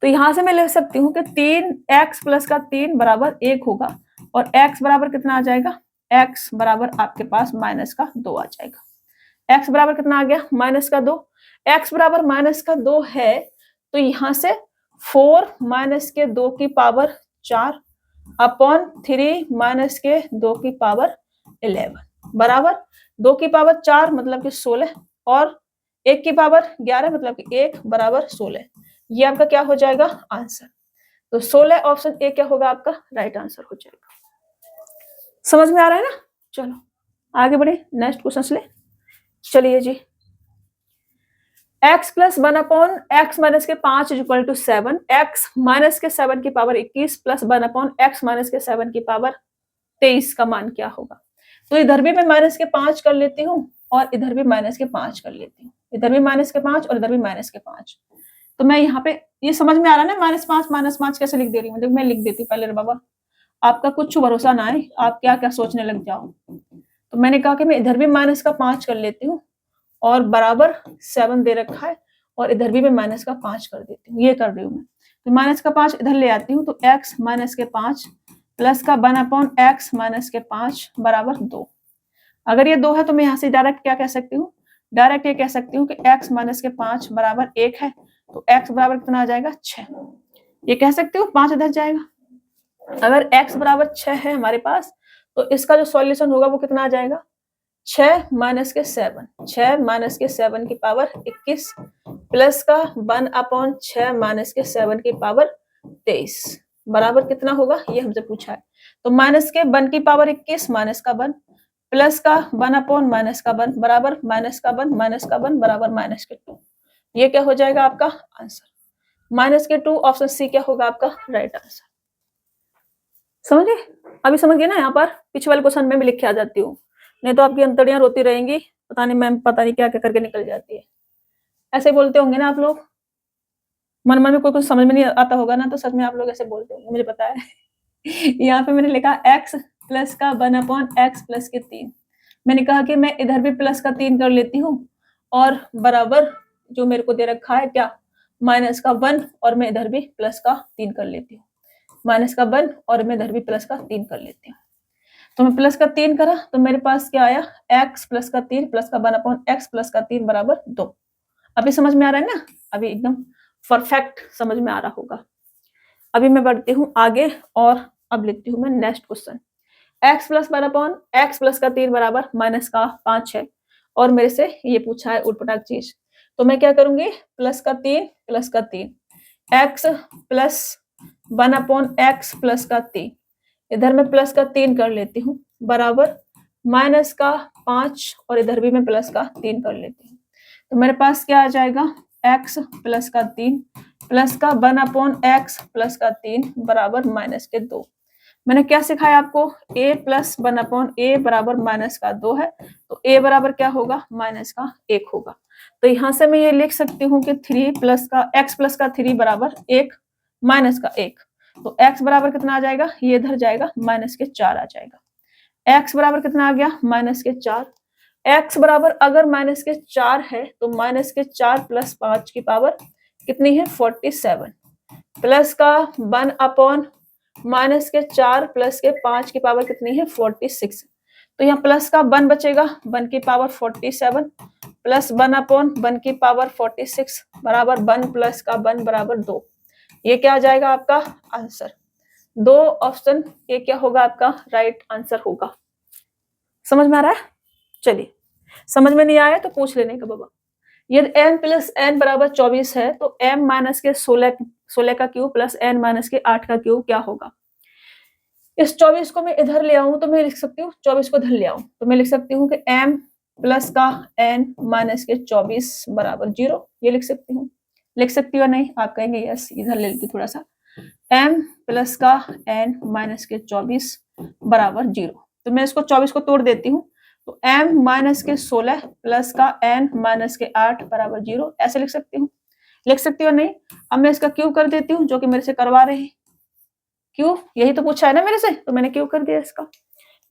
तो यहां से मैं लिख सकती हूँ कि 3x प्लस का 3 बराबर 1 होगा और x बराबर कितना आ जाएगा? x बराबर आपके पास माइनस का 2 आ जाएगा। x बराबर कितना आ गया? माइनस का 2। x बराबर माइनस का 2 है तो यहां से 4 माइनस के 2 की पावर 4 अपॉन 3 माइनस के 2 की पावर 11 बराबर 2 की पावर 4 मतलब कि 16 और 1 की पावर 11 मतलब कि 1 बराबर 16। ये आपका क्या हो जाएगा? आंसर। तो 16 ऑप्शन ए क्या होगा आपका? राइट आंसर हो जाएगा। समझ में आ रहा है ना? चलो आगे बढ़े, नेक्स्ट क्वेश्चन ले। चलिए जी, x plus 1 upon x minus के 5 इक्वल टू 7, x माइनस के 7 की power 21 plus 1 upon x minus के 7 की पावर 23 का मान क्या होगा? तो इधर भी मैं माइनस के 5 कर लेती हूँ और इधर भी माइनस के 5 कर लेती हूँ। इधर भी माइनस के 5 और इधर भी माइनस के 5। तो मैं यहाँ पे, ये समझ में आ रहा है ना? -5 कैसे लिख दे रही हूँ? देखो मैं लिख देती हूँ पहले रे बाबा, आपका कुछ भरोसा ना है, आप क्या क्या सोचने लग जाओ। तो मैंने कहा कि मैं इधर भी माइनस का 5 कर लेती हूँ और बराबर 7 दे रखा है और इधर भी मैं माइनस का 5 कर देती हूँ। ये कर रही हूँ मैं। तो माइनस का 5 इधर ले आती हूँ तो x माइनस के 5 प्लस का 1 अपॉन एक्स माइनस के 5 बराबर 2। अगर ये 2 है तो मैं यहाँ से डायरेक्ट क्या कह सकती हूँ? डायरेक्ट ये कह सकती हूँ कि x माइनस के 5 बराबर 1 है तो x बराबर कितना आ जाएगा? 6। ये कह सकती हूँ 5 इधर जाएगा। अगर x बराबर 6 है हमारे पास तो इसका जो सॉल्यूशन होगा वो कितना आ जाएगा? 6 माइनस के 7, 6 माइनस के 7 की पावर 21 प्लस का 1 अपॉन 6 माइनस के 7 की पावर 23 बराबर कितना होगा? ये हमसे पूछा है। तो माइनस के 1 की पावर 21 माइनस का 1 प्लस का 1 अपॉन माइनस का 1 बराबर माइनस का 1 माइनस का 1 बराबर माइनस के 2। ये क्या हो जाएगा आपका आंसर? माइनस के 2 ऑप्शन सी क्या होगा आपका राइट आंसर। समझे? अभी समझ गए ना? यहाँ पर पीछे वाले क्वेश्चन में भी लिख के आ जाती हूँ, नहीं तो आपकी अंतड़ियां रोती रहेंगी, पता नहीं मैम पता नहीं क्या क्या करके निकल जाती है। ऐसे बोलते होंगे ना आप लोग, मन मन में कोई कुछ समझ में नहीं आता होगा ना, तो सच में आप लोग ऐसे बोलते होंगे, मुझे पता है। यहाँ पे मैंने लिखा x प्लस का 1 अपॉन एक्स प्लस के 3। मैंने कहा कि मैं इधर भी प्लस का 3 कर लेती हूँ और बराबर जो मेरे को दे रखा है क्या? माइनस का 1 और मैं इधर भी प्लस का 3 कर लेती हूँ। माइनस का 1 और मैं इधर भी प्लस का 3 कर लेती हूँ। तो मैं प्लस का 3 करा तो मेरे पास क्या आया, x प्लस का 3 प्लस का 1/x प्लस का 3 बराबर 2। अभी समझ में आ रहा है ना, अभी एकदम परफेक्ट समझ में आ रहा होगा। अभी मैं बढ़ती हूँ आगे और अब लिखती हूँ मैं next question. x plus 1/x plus का 3 बराबर माइनस का 5 है और मेरे से ये पूछा है उटपटांग चीज, तो मैं क्या करूंगी, प्लस का 3 प्लस का 3 x प्लस 1/x प्लस का 3, इधर मैं प्लस का 3 कर लेती हूँ बराबर माइनस का 5 और इधर भी मैं प्लस का 3 कर लेती हूँ। तो मेरे पास क्या आ जाएगा, x प्लस का 3 प्लस का 1/x प्लस का 3 बराबर माइनस के 2। मैंने क्या सिखाया आपको, a प्लस 1/a बराबर माइनस का 2 है, तो a बराबर क्या होगा, माइनस का 1 होगा। तो यहाँ से मैं ये लिख सकती हूँ कि 3 प्लस का x प्लस का 3 बराबर 1 माइनस का 1। तो x बराबर कितना आ जाएगा, ये इधर जाएगा माइनस के 4 आ जाएगा। x बराबर कितना आ गया, माइनस के 4। x बराबर अगर माइनस के 4 है तो माइनस के 4 प्लस 5 की पावर कितनी है, 47 प्लस का 1 माइनस के 4 प्लस के 5 की पावर कितनी है, 46। तो यहाँ प्लस का 1 बचेगा, 1 की पावर 47 प्लस 1/1 की पावर 46 बराबर 1 प्लस का 1 बराबर 2। ये क्या आ जाएगा आपका आंसर, 2 ऑप्शन ये क्या होगा आपका राइट आंसर होगा। समझ में आ रहा है, चलिए समझ में नहीं आया तो पूछ लेने का बाबा। यदि m प्लस n बराबर 24 है तो m माइनस के 16 का क्यूब प्लस n माइनस के 8 का क्यूब क्या होगा। इस 24 को मैं इधर ले आऊं तो मैं लिख सकती हूँ, 24 को इधर ले आऊं तो मैं लिख सकती हूँ कि m प्लस का n माइनस के 24 बराबर 0, ये लिख सकती हूँ। लिख सकती हो नहीं, आप कहेंगे यस, इधर ले लेती थोड़ा सा, m प्लस का n माइनस के 24 बराबर 0। तो मैं इसको 24 को तोड़ देती हूँ, तो m माइनस के 16 प्लस का n माइनस के 8 बराबर 0, ऐसे लिख सकती हूँ। लिख सकती हो नहीं, अब मैं इसका क्यूब कर देती हूँ जो कि मेरे से करवा रहे हैं। क्यूब, यही तो पूछा है ना मेरे से, तो मैंने क्यूब कर दिया इसका।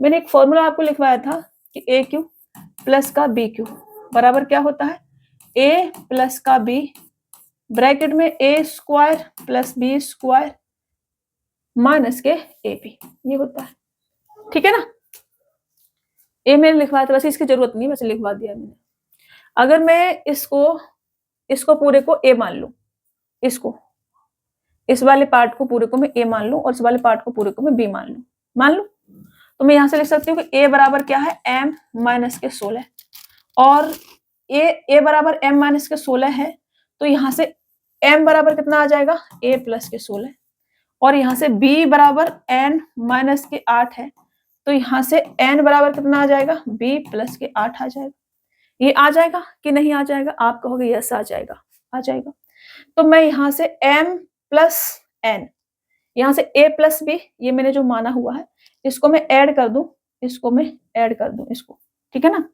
मैंने एक फॉर्मूला आपको लिखवाया था कि ए क्यूब प्लस का बी क्यूब बराबर क्या होता है, ए प्लस का बी ब्रैकेट में A square plus B square minus के ए बी, ये होता है। ठीक है ना, ए मैंने लिखवाया था, वैसे इसकी जरूरत नहीं, वैसे लिखवा दिया मैंने। अगर मैं इसको पूरे को ए मान लूं, इसको इस वाले पार्ट को पूरे को मैं ए मान लूं और इस वाले पार्ट को पूरे को मैं बी मान लूं, तो मैं यहां से लिख सकती हूँ कि ए बराबर क्या है, m माइनस के 16 और ए बराबर m माइनस के 16 है, तो यहाँ से m बराबर कितना आ जाएगा, a प्लस के 16 और यहाँ से b बराबर n माइनस के 8 है, तो यहाँ से n बराबर कितना आ जाएगा, b प्लस के 8 आ जाएगा। ये आ जाएगा कि नहीं आ जाएगा, आप कहोगे यस आ जाएगा, आ जाएगा। तो मैं यहाँ से m प्लस n, यहाँ से a प्लस b, ये मैंने जो माना हुआ है इसको मैं ऐड कर दूं, इसको मैं ऐड कर दूं इसको, ठीक है ना,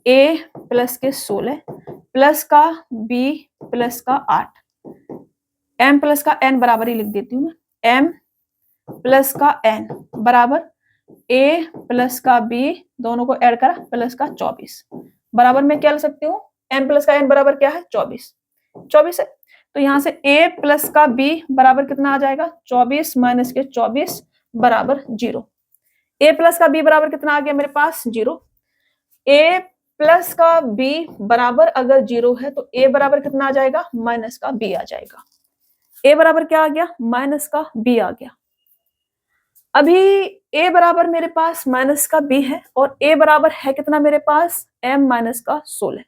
a प्लस के 16 प्लस का b प्लस का 8, m प्लस का n बराबर ही लिख देती हूँ मैं, m प्लस का n बराबर a प्लस का b, दोनों को ऐड करा प्लस का 24 बराबर मैं क्या लिख सकती हूँ, m प्लस का n बराबर क्या है, 24 है। तो यहाँ से a प्लस का b बराबर कितना आ जाएगा, 24 माइनस के 24 बराबर 0। a प्लस का b बराबर कितना आ गया मेरे पास, 0। a प्लस का b बराबर अगर 0 है तो a बराबर कितना आ जाएगा, माइनस का b आ जाएगा। a बराबर क्या आ गया, माइनस का b आ गया। अभी a बराबर मेरे पास माइनस का b है और a बराबर है कितना मेरे पास, m माइनस का 16।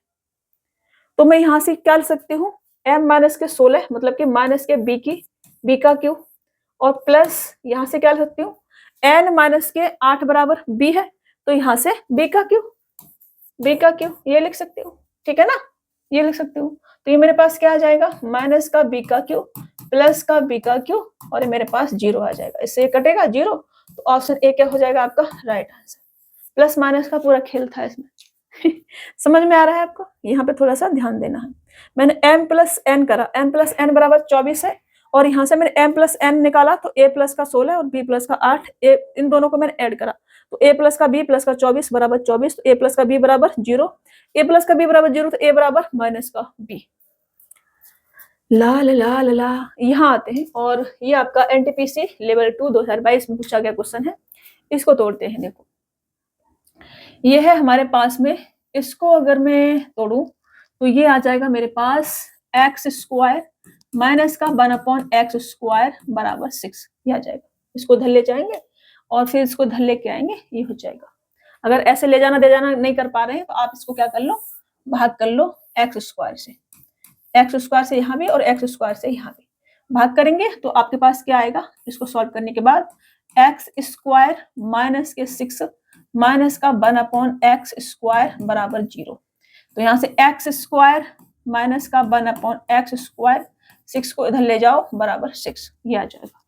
तो मैं यहां से क्या लिख सकती हूँ, m माइनस के 16 मतलब कि माइनस के b का क्यूब और प्लस यहां से क्या लिख सकती हूँ, n माइनस के 8 बराबर b है, तो यहां से b का क्यूब ये लिख सकती हूँ, ठीक है ना, ये लिख सकती हूँ। तो ये मेरे पास क्या आ जाएगा, माइनस का b का क्यूब प्लस का b का क्यूब और ये मेरे पास 0 आ जाएगा, इससे ये कटेगा 0, तो ऑप्शन ए क्या हो जाएगा आपका राइट आंसर। प्लस माइनस का पूरा खेल था इसमें समझ में आ रहा है आपको, यहाँ पे थोड़ा सा ध्यान देना है। मैंने m प्लस n करा, m प्लस n बराबर 24 है और यहाँ से मैंने m प्लस n निकाला तो a प्लस का 16 और b प्लस का 8, इन दोनों को मैंने ऐड करा तो a प्लस का b प्लस का 24 बराबर 24, तो a प्लस का b बराबर 0, a प्लस का b बराबर 0 तो a बराबर माइनस का b। ला ला ला ला ला, यहाँ आते हैं और ये आपका एनटीपीसी लेवल 2 2022 में पूछा गया क्वेश्चन है, इसको तोड़ते हैं। देखो ये है हमारे पास में, इसको अगर मैं तोड़ूं तो ये आ जाएगा मेरे पास एक्स स्क्वायर माइनस का 1/x² बराबर 6, ये आ जाएगा। इसको धर ले जाएंगे और फिर इसको धर लेके आएंगे, ये हो जाएगा। अगर ऐसे ले जाना दे जाना नहीं कर पा रहे हैं तो आप इसको क्या कर लो, भाग कर लो x² से, x² से यहाँ भी और x² से यहाँ भी भाग करेंगे तो आपके पास क्या आएगा, इसको सॉल्व करने के बाद x² माइनस के 6 माइनस का 1/x² बराबर 0। तो यहाँ से x² माइनस का 1/x², 6 को इधर ले जाओ बराबर 6, ये आ जाएगा।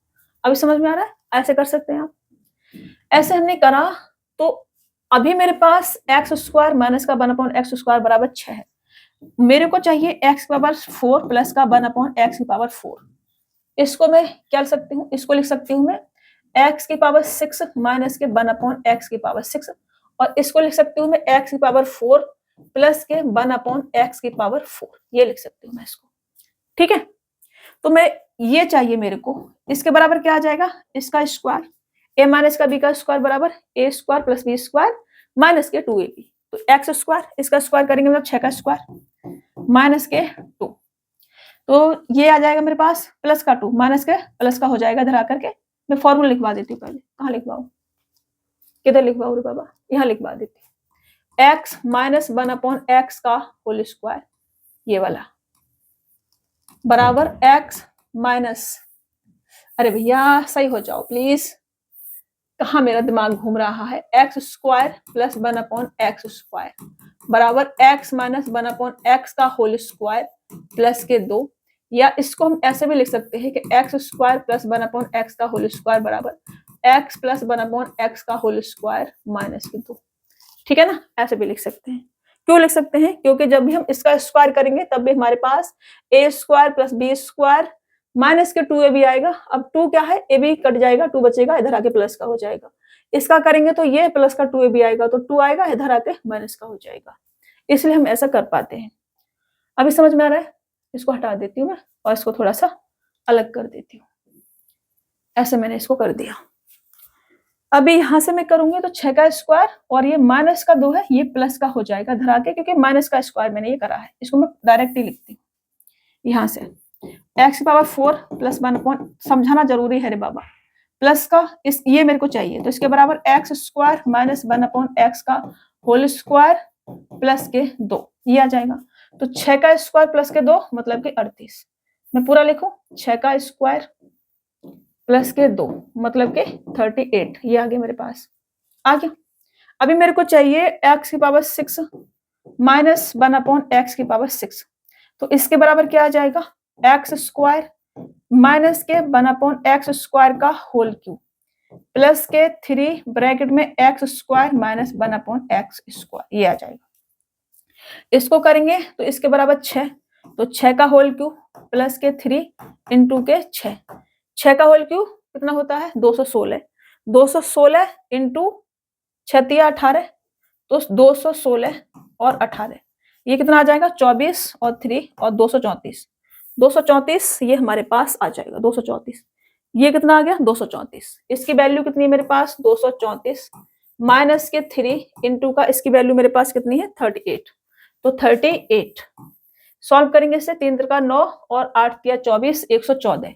अभी समझ में आ रहा है, ऐसे कर सकते हैं आप। ऐसे हमने करा तो अभी मेरे पास x² माइनस का 1/x² बराबर 6 है। मेरे को चाहिए x की पावर 4 प्लस का 1/x की पावर 4। इसको मैं क्या लिख सकती हूँ, इसको लिख सकती हूँ मैं x की पावर 6 माइनस के 1/x की पावर 6, और इसको लिख सकती हूँ मैं x की पावर 4 प्लस के 1/x की पावर 4, ये लिख सकती हूँ मैं इसको। ठीक है, तो मैं ये चाहिए मेरे को, इसके बराबर क्या आ जाएगा, इसका स्क्वायर, a माइनस का b का स्क्वायर बराबर a² प्लस b² माइनस के 2ab। तो x², इसका स्क्वायर करेंगे मतलब 6 का स्क्वायर माइनस के 2, तो ये आ जाएगा मेरे पास प्लस का 2 माइनस के प्लस का हो जाएगा। इधर आकर के मैं फॉर्मूला लिखवा देती हूँ पहले, कहाँ लिखवाऊं, किधर लिखवाऊं रे बाबा, यहाँ लिखवा देती हूँ। x माइनस 1/x का होल स्क्वायर, ये वाला बराबर x माइनस, अरे भैया सही हो जाओ प्लीज, कहाँ मेरा दिमाग घूम रहा है, x² प्लस 1/x² बराबर x माइनस 1/x का होल स्क्वायर प्लस के 2, या इसको हम ऐसे भी लिख सकते हैं कि x² प्लस 1/x का होल स्क्वायर बराबर x प्लस 1/x का होल स्क्वायर माइनस के 2। ठीक है ना, ऐसे भी लिख सकते हैं। क्यों लिख सकते हैं, क्योंकि जब भी हम इसका स्क्वायर करेंगे तब भी हमारे पास a² प्लस b² माइनस के 2ab आएगा। अब 2 क्या है, ab कट जाएगा, 2 बचेगा, इधर आके प्लस का हो जाएगा। इसका करेंगे तो ये प्लस का 2ab आएगा, तो 2 आएगा, इधर आके माइनस का हो जाएगा। इसलिए हम ऐसा कर पाते हैं। अभी समझ में आ रहा है, इसको हटा देती हूँ मैं और इसको थोड़ा सा अलग कर देती हूँ। ऐसे मैंने इसको कर दिया। अभी यहां से मैं करूंगी तो 6 का स्क्वायर और ये माइनस का 2 है, ये प्लस का हो जाएगा धरा के, क्योंकि माइनस का स्क्वायर मैंने ये करा है। इसको मैं डायरेक्ट ही लिखती हूँ यहाँ से, x की पावर 4 प्लस 1, समझाना जरूरी है रे बाबा, प्लस का इस ये मेरे को चाहिए, तो इसके बराबर x² माइनस 1/x का होल स्क्वायर प्लस के 2, ये आ जाएगा। तो 6 का स्क्वायर प्लस के 2 मतलब कि 38। मैं पूरा लिखूं, 6 का स्क्वायर प्लस के 2 मतलब के 38, ये आ गया मेरे पास, आ गया। अभी मेरे को चाहिए x की पावर 6 माइनस 1/x की पावर 6, तो इसके बराबर क्या आ जाएगा, x² माइनस के 1/x² का होल क्यूब प्लस के 3 ब्रैकेट में x² माइनस 1/x², ये आ जाएगा। इसको करेंगे तो इसके बराबर 6, तो 6 का होल क्यूब प्लस के 3 इंटू के 6, 6 का होल क्यूब कितना होता है, 216, 216 इंटू 6 18, तो 216 और 18, ये कितना आ जाएगा, 24 और 3 और 234, 234 ये हमारे पास आ जाएगा, 234, ये कितना आ गया, 234। इसकी वैल्यू कितनी है मेरे पास, 234 माइनस के 3 इंटू का इसकी वैल्यू मेरे पास कितनी है, 38, तो 38 सॉल्व करेंगे इससे, 3 त्रिका 9 और 8 तिया 24, 114,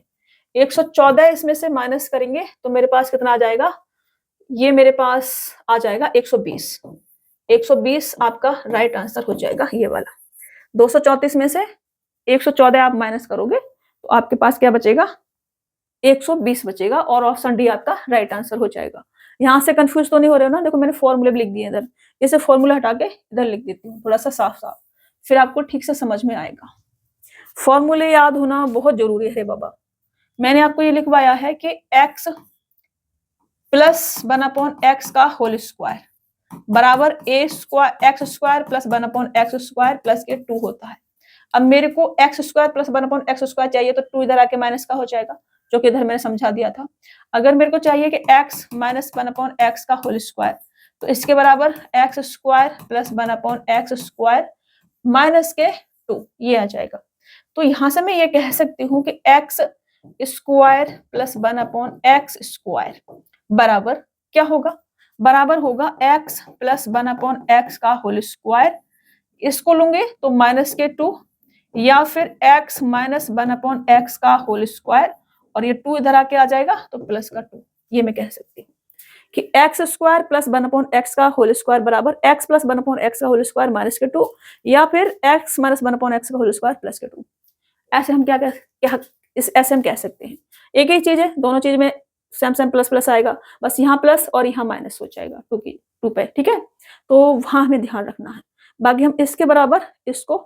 114 इसमें से माइनस करेंगे तो मेरे पास कितना आ जाएगा, ये मेरे पास आ जाएगा 120, 120 आपका राइट आंसर हो जाएगा, ये वाला। 234 में से 114 आप माइनस करोगे तो आपके पास क्या बचेगा, 120 बचेगा, और ऑप्शन डी आपका राइट आंसर हो जाएगा। यहाँ से कंफ्यूज तो नहीं हो रहे हो ना, देखो मैंने फॉर्मूले भी लिख दिए इधर, इसे फॉर्मूला हटा के इधर लिख देती हूँ थोड़ा सा साफ साफ, फिर आपको ठीक से समझ में आएगा। फॉर्मूले याद होना बहुत जरूरी है बाबा। मैंने आपको ये लिखवाया है कि x प्लस 1/x का होल स्क्वायर बराबर x² प्लस 1/x² प्लस के 2 होता है। अब मेरे को x² प्लस 1/x² चाहिए, तो 2 इधर आके माइनस का हो जाएगा, जो कि इधर मैंने समझा दिया था। अगर मेरे को चाहिए कि x माइनस 1/x का होल स्क्वायर, तो इसके बराबर x² प्लस 1/x² माइनस के 2, ये आ जाएगा। तो यहां से मैं ये कह सकती हूँ कि x² प्लस 1/x² बराबर क्या होगा, बराबर होगा x प्लस 1/x का होल स्क्वायर। इसको लूंगे तो -2 या फिर x माइनस 1/x का होल स्क्वायर, और ये 2 इधर आके आ जाएगा तो प्लस का 2। ये मैं कह सकती हूँ कि x स्क्वायर प्लस 1/x का होल स्क्वायर बराबर x प्लस 1/x का होल स्क्वायर माइनस के 2, या फिर x माइनस 1/x का होल स्क्वायर प्लस के 2। ऐसे हम ऐसे हम कह सकते हैं। एक ही चीज है, दोनों चीज में सेम सेम प्लस प्लस आएगा, बस यहाँ प्लस और यहाँ माइनस हो जाएगा 2 पे, ठीक है। तो वहां हमें ध्यान रखना है। बाकी हम इसके बराबर इसको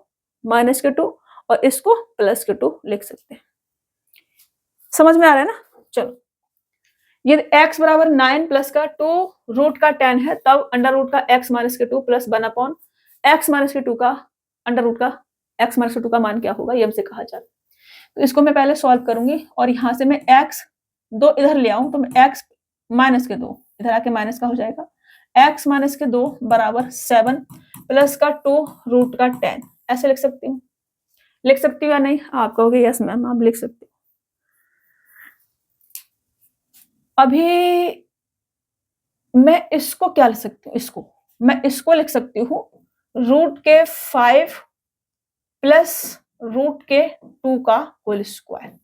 -2 और इसको +2 लिख सकते हैं। समझ में आ रहा है ना? चलो, ये x बराबर 9 प्लस का 2 रूट का 10 है, तब अंडर रूट का x माइनस के 2 प्लस 1/x माइनस के 2 का अंडर रूट का x माइनस के 2 का मान क्या होगा, ये हमसे कहा जाता है। तो इसको मैं पहले सॉल्व करूंगी, और यहाँ से मैं x 2 इधर ले आऊं तो मैं x माइनस के 2 इधर आके माइनस का हो जाएगा। x माइनस के 2 बराबर 7 प्लस का 2 रूट का 10। ऐसे लिख सकती हूँ? लिख सकती हूँ या नहीं? आप कहोगे यस मैम आप लिख सकते हो। अभी मैं इसको क्या लिख सकती हूँ? मैं इसको लिख सकती हूँ रूट के 5 प्लस रूट के 2 का होल स्क्वायर।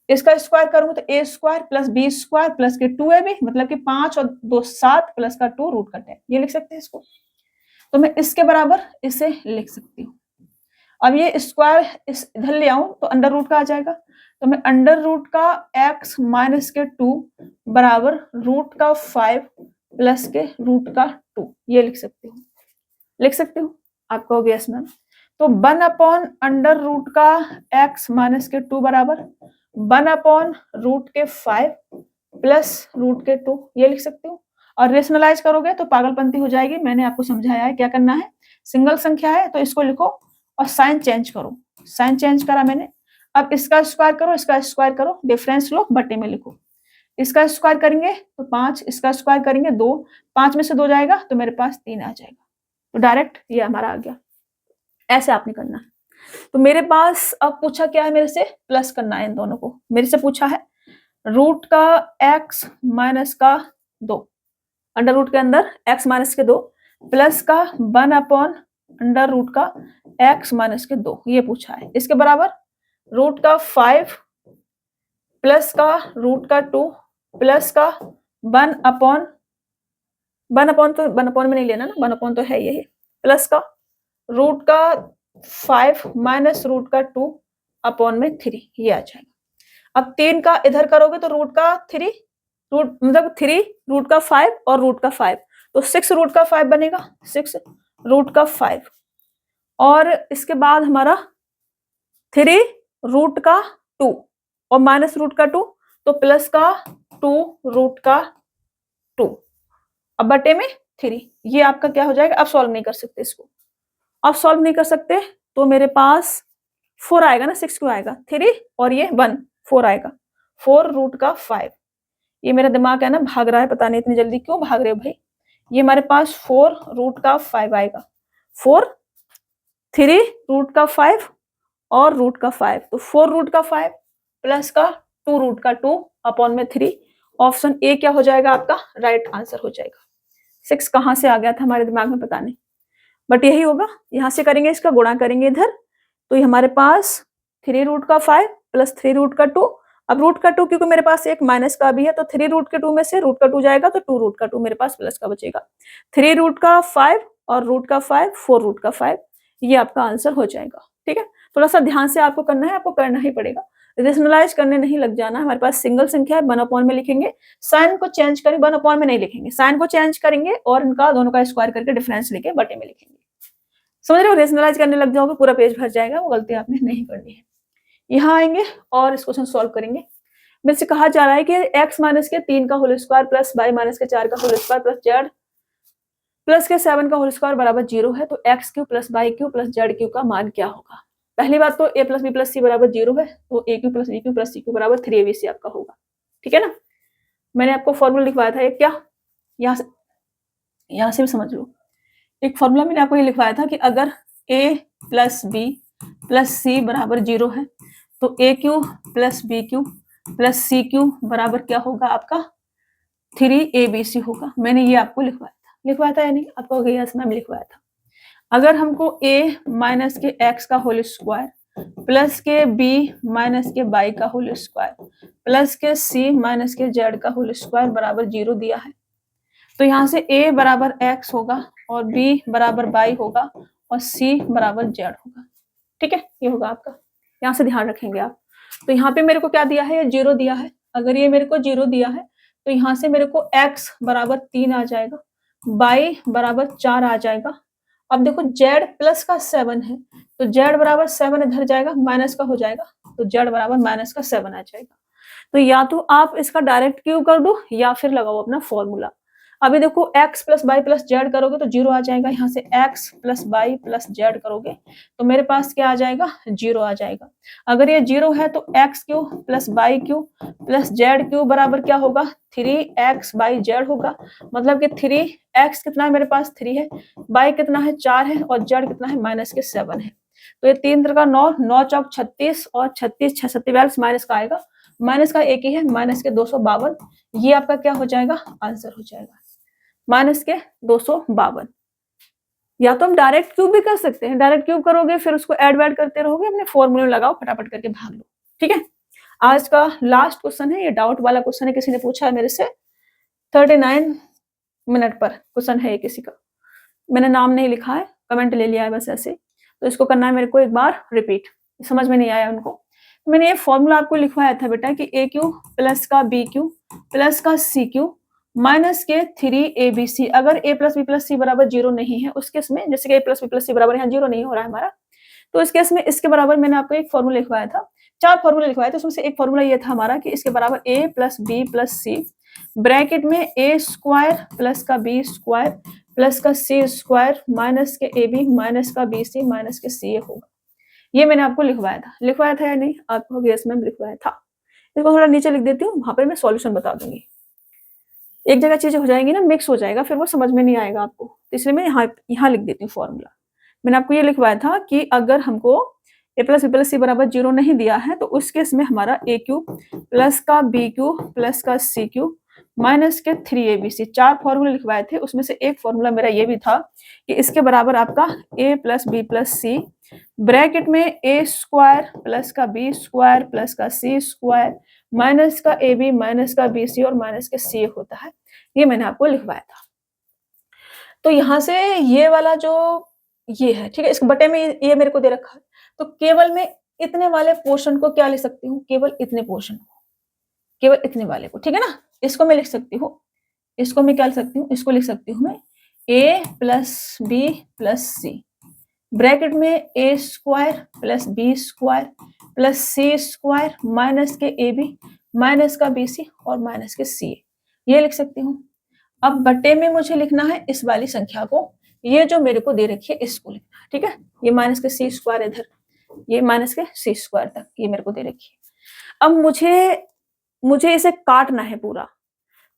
इसका स्क्वायर करूंगा तो a square plus b square plus के 2ab, मतलब कि 5 और 2 7 प्लस का 2 रूट का 10। ये लिख सकते हैं इसको। तो मैं इसके बराबर इसे लिख सकती हूँ। अब ये स्क्वायर इस इधर ले आऊं तो अंडर रूट का आ जाएगा, तो मैं अंडर रूट का x माइनस के 2 बराबर रूट का 5 प्लस के रूट का 2 ये लिख सकती हूँ। लिख सकती हूँ? आप कहोगे यस मैम। तो 1 अंडर रूट का x माइनस के 2 बराबर 1 रूट के 5 प्लस रूट के 2 ये लिख सकती हूँ। और रेशनलाइज करोगे तो पागलपंती हो जाएगी। मैंने आपको समझाया है क्या करना है। सिंगल संख्या है तो इसको लिखो और साइन चेंज करो। साइन चेंज करा मैंने। अब इसका स्क्वायर करो, इसका स्क्वायर करो, डिफरेंस लो, बटे में लिखो। इसका स्क्वायर करेंगे तो 5, इसका स्क्वायर करेंगे 2, 5 में से 2 जाएगा तो मेरे पास 3 आ जाएगा। तो डायरेक्ट ये हमारा आ गया। ऐसे आपने करना है। तो मेरे पास अब पूछा क्या है मेरे से, प्लस करना है इन दोनों को। मेरे से पूछा है रूट का x माइनस का 2, अंडर रूट के अंदर x माइनस के 2 प्लस का 1 अंडर रूट का x माइनस के 2 ये पूछा है। इसके बराबर रूट का 5 प्लस का रूट का 2 प्लस का 1 तो 1 में नहीं लेना ना, 1 तो है यही, प्लस का रूट का 5 माइनस रूट का 2 अपॉन में 3 ये आ जाएगा। अब 3 का इधर करोगे तो रूट का 3 मतलब 3 रूट का 5 और रूट का 5 तो 6 रूट का 5 बनेगा, 6 रूट का 5। और इसके बाद हमारा 3 रूट का 2 और माइनस रूट का 2 तो प्लस का 2 रूट का 2 अब बटे में 3 ये आपका क्या हो जाएगा। अब सॉल्व नहीं कर सकते इसको, अब सॉल्व नहीं कर सकते तो मेरे पास 4 आएगा ना, 6 क्यों आएगा, 3 और ये 1 4 आएगा, 4 रूट का 5। ये मेरा दिमाग है ना भाग रहा है, पता नहीं इतनी जल्दी क्यों भाग रहे हो भाई। ये हमारे पास 4 रूट का 5 आएगा, 4 3 रूट का 5 और रूट का 5 तो 4 रूट का 5 प्लस का 2 रूट का 2 अपॉन में 3। ऑप्शन ए क्या हो जाएगा आपका, राइट आंसर हो जाएगा। 6 कहाँ से आ गया था हमारे दिमाग में पता नहीं, बट यही होगा। यहाँ से करेंगे, इसका गुणा करेंगे इधर, तो ये हमारे पास 3 रूट का 5 प्लस 3 रूट का 2। अब रूट का 2 क्योंकि मेरे पास एक माइनस का भी है तो 3 रूट के 2 में से रूट का 2 जाएगा तो 2 रूट का 2 मेरे पास प्लस का बचेगा। 3 रूट का 5 और रूट का 5 4 रूट का 5 ये आपका आंसर हो जाएगा। ठीक है, थोड़ा सा ध्यान से आपको करना है, आपको करना ही पड़ेगा, रेशनलाइज करने नहीं लग जाना। हमारे पास सिंगल संख्या है, 1 में लिखेंगे, साइन को चेंज करेंगे, 1 में नहीं लिखेंगे, साइन को चेंज करेंगे और इनका दोनों का स्क्वायर करके डिफरेंस लेके बटे में लिखेंगे। समझ रहे हो, रेशनलाइज करने लग जाओगे पूरा पेज भर जाएगा, वो गलती आपने नहीं करनी है। यहाँ आएंगे और इस क्वेश्चन सॉल्व करेंगे। मेरे से कहा जा रहा है कि x माइनस के 3 का whole square plus y minus के 4 का whole square plus z plus के 7 का होल स्क्वायर बराबर 0 है, तो X cube plus Y cube plus Z cube का मान क्या होगा। पहली बात तो a plus B plus C बराबर 0 है, तो A cube plus B cube plus C cube बराबर 3abc आपका होगा। ठीक है ना, मैंने आपको फॉर्मूला लिखवाया था एक, क्या यहाँ से भी समझ लो। एक फॉर्मूला मैंने आपको ये लिखवाया था कि अगर a plus B plus C बराबर 0 है तो A cube plus B cube plus C cube बराबर क्या होगा आपका 3ABC होगा। मैंने ये आपको लिखवाया था या नहीं? आपको हो गया, यस मैम लिखवाया था। अगर हमको a माइनस के x का होल स्क्वायर प्लस के b माइनस के y का होल स्क्वायर प्लस के c माइनस के z का होल स्क्वायर बराबर 0 दिया है, तो यहाँ से a बराबर x होगा और b बराबर y होगा और c बराबर z होगा। ठीक है, ये होगा आपका, यहाँ से ध्यान रखेंगे आप। तो यहाँ पे मेरे को क्या दिया है? 0 दिया है। अगर ये मेरे को 0 दिया है तो यहाँ से मेरे को x बराबर 3 आ जाएगा, y बराबर 4 आ जाएगा। अब देखो z प्लस का 7 है तो z बराबर 7 इधर जाएगा, माइनस का हो जाएगा, तो z बराबर माइनस का 7 आ जाएगा। तो या तो आप इसका डायरेक्ट क्यूब कर दो या फिर लगाओ अपना फॉर्मूला। अभी देखो x plus Y plus Z करोगे तो 0 आ जाएगा, यहाँ से x plus Y plus Z करोगे तो मेरे पास क्या आ जाएगा? 0 आ जाएगा। अगर ये 0 है तो x cube plus Y cube plus Z cube बराबर क्या होगा? 3x बाई जेड होगा। मतलब कि 3x कितना है मेरे पास? 3 है, y कितना है? 4 है और जेड कितना है? माइनस के 7 है। तो ये 3 का 9, 9 चौक 36 और 36 6 42 माइनस का आएगा, माइनस का एक ही है, माइनस के 252। ये आपका क्या हो जाएगा? आंसर हो जाएगा माइनस के 252। या तो हम डायरेक्ट क्यूब भी कर सकते हैं, डायरेक्ट क्यूब करोगे फिर उसको ऐड वैड करते रहोगे, अपने फॉर्मूले में लगाओ, फटाफट करके भाग लो। ठीक है, आज का लास्ट क्वेश्चन है, ये डाउट वाला क्वेश्चन है, किसी ने पूछा है मेरे से, 39 मिनट पर क्वेश्चन है ये किसी का, मैंने नाम नहीं लिखा है, कमेंट ले लिया है बस ऐसे। तो इसको करना है मेरे को एक बार रिपीट, समझ में नहीं आया उनको। मैंने ये फॉर्मूला आपको लिखवाया था बेटा कि ए क्यू प्लस का बी क्यू प्लस का सी क्यू माइनस के 3abc। अगर a plus B plus C बराबर 0 नहीं है उस केस में, जैसे कि a plus B plus C बराबर यहाँ 0 नहीं हो रहा है हमारा, तो इस केस में इसके बराबर मैंने आपको एक फॉर्मूला लिखवाया था, 4 फॉर्मूला लिखवाए थे, उसमें से एक फॉर्मूला ये था हमारा कि इसके बराबर a plus B plus C bracket में a स्क्वायर प्लस का b स्क्वायर प्लस का c स्क्वायर माइनस के ab माइनस का bc माइनस के ca होगा। ये मैंने आपको लिखवाया था या नहीं? आपको यस मैम लिखवाया था। इसको थोड़ा नीचे लिख देती हूँ, वहां पर मैं सॉल्यूशन बता दूंगी। एक जगह चीजें हो जाएंगी ना, मिक्स हो जाएगा, फिर वो समझ में नहीं आएगा आपको, तो इसलिए मैं यहाँ लिख देती हूँ फॉर्मूला। मैंने आपको ये लिखवाया था कि अगर हमको a plus B plus C बराबर 0 नहीं दिया है तो उस केस में हमारा a क्यूब प्लस का b क्यूब प्लस का c क्यूब माइनस के 3abc, 4 फॉर्मूले लिखवाए थे, उसमें से एक फॉर्मूला मेरा ये भी था कि इसके बराबर आपका a plus B plus C bracket में a स्क्वायर प्लस का b स्क्वायर प्लस का c स्क्वायर माइनस का ab माइनस का bc और माइनस के ca होता है। ये मैंने आपको लिखवाया था। तो यहाँ से ये वाला जो ये है, ठीक है, इस बटे में ये मेरे को दे रखा है, तो केवल मैं इतने वाले पोर्शन को क्या लिख सकती हूँ? केवल इतने पोर्शन को, केवल इतने वाले को, ठीक है ना। इसको मैं लिख सकती हूँ, इसको मैं क्या लिख सकती हूँ? इसको लिख सकती हूँ मैं a plus B plus C bracket में a square plus B square plus C square minus के ए बी माइनस का बी सी और माइनस के सी, ये लिख सकती हूँ। अब बटे में मुझे लिखना है इस वाली संख्या को, ये जो मेरे को दे रखी है इसको लिखना है, ठीक है। ये माइनस के सी स्क्वायर इधर, ये माइनस के सी स्क्वायर तक ये मेरे को दे रखी है। अब मुझे इसे काटना है पूरा,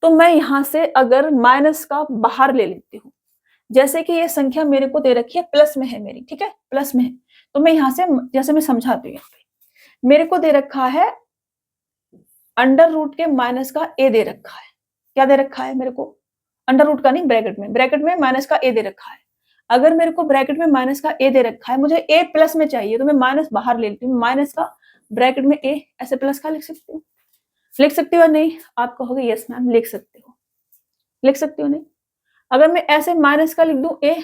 तो मैं यहाँ से अगर माइनस का बाहर ले लेती हूँ, जैसे कि ये संख्या मेरे को दे रखी है प्लस में है मेरी, ठीक है, प्लस में है, तो मैं यहाँ से जैसे मैं समझाती हूँ, यहाँ पे मेरे को दे रखा है अंडर रूट के माइनस का ए दे रखा है। क्या दे रखा है मेरे को? अंडर रूट का नहीं, ब्रैकेट में माइनस का ए दे रखा है। अगर मेरे को ब्रैकेट में माइनस का ए दे रखा है, मुझे ए प्लस में चाहिए, तो मैं माइनस बाहर ले लेती हूँ, माइनस का ब्रैकेट में ए, ऐसे प्लस का लिख सकती हूँ। लिख सकती हो नहीं? आप कहोगे यस मैम लिख सकते हो, लिख सकती हो नहीं? अगर मैं ऐसे माइनस का लिख दूं ए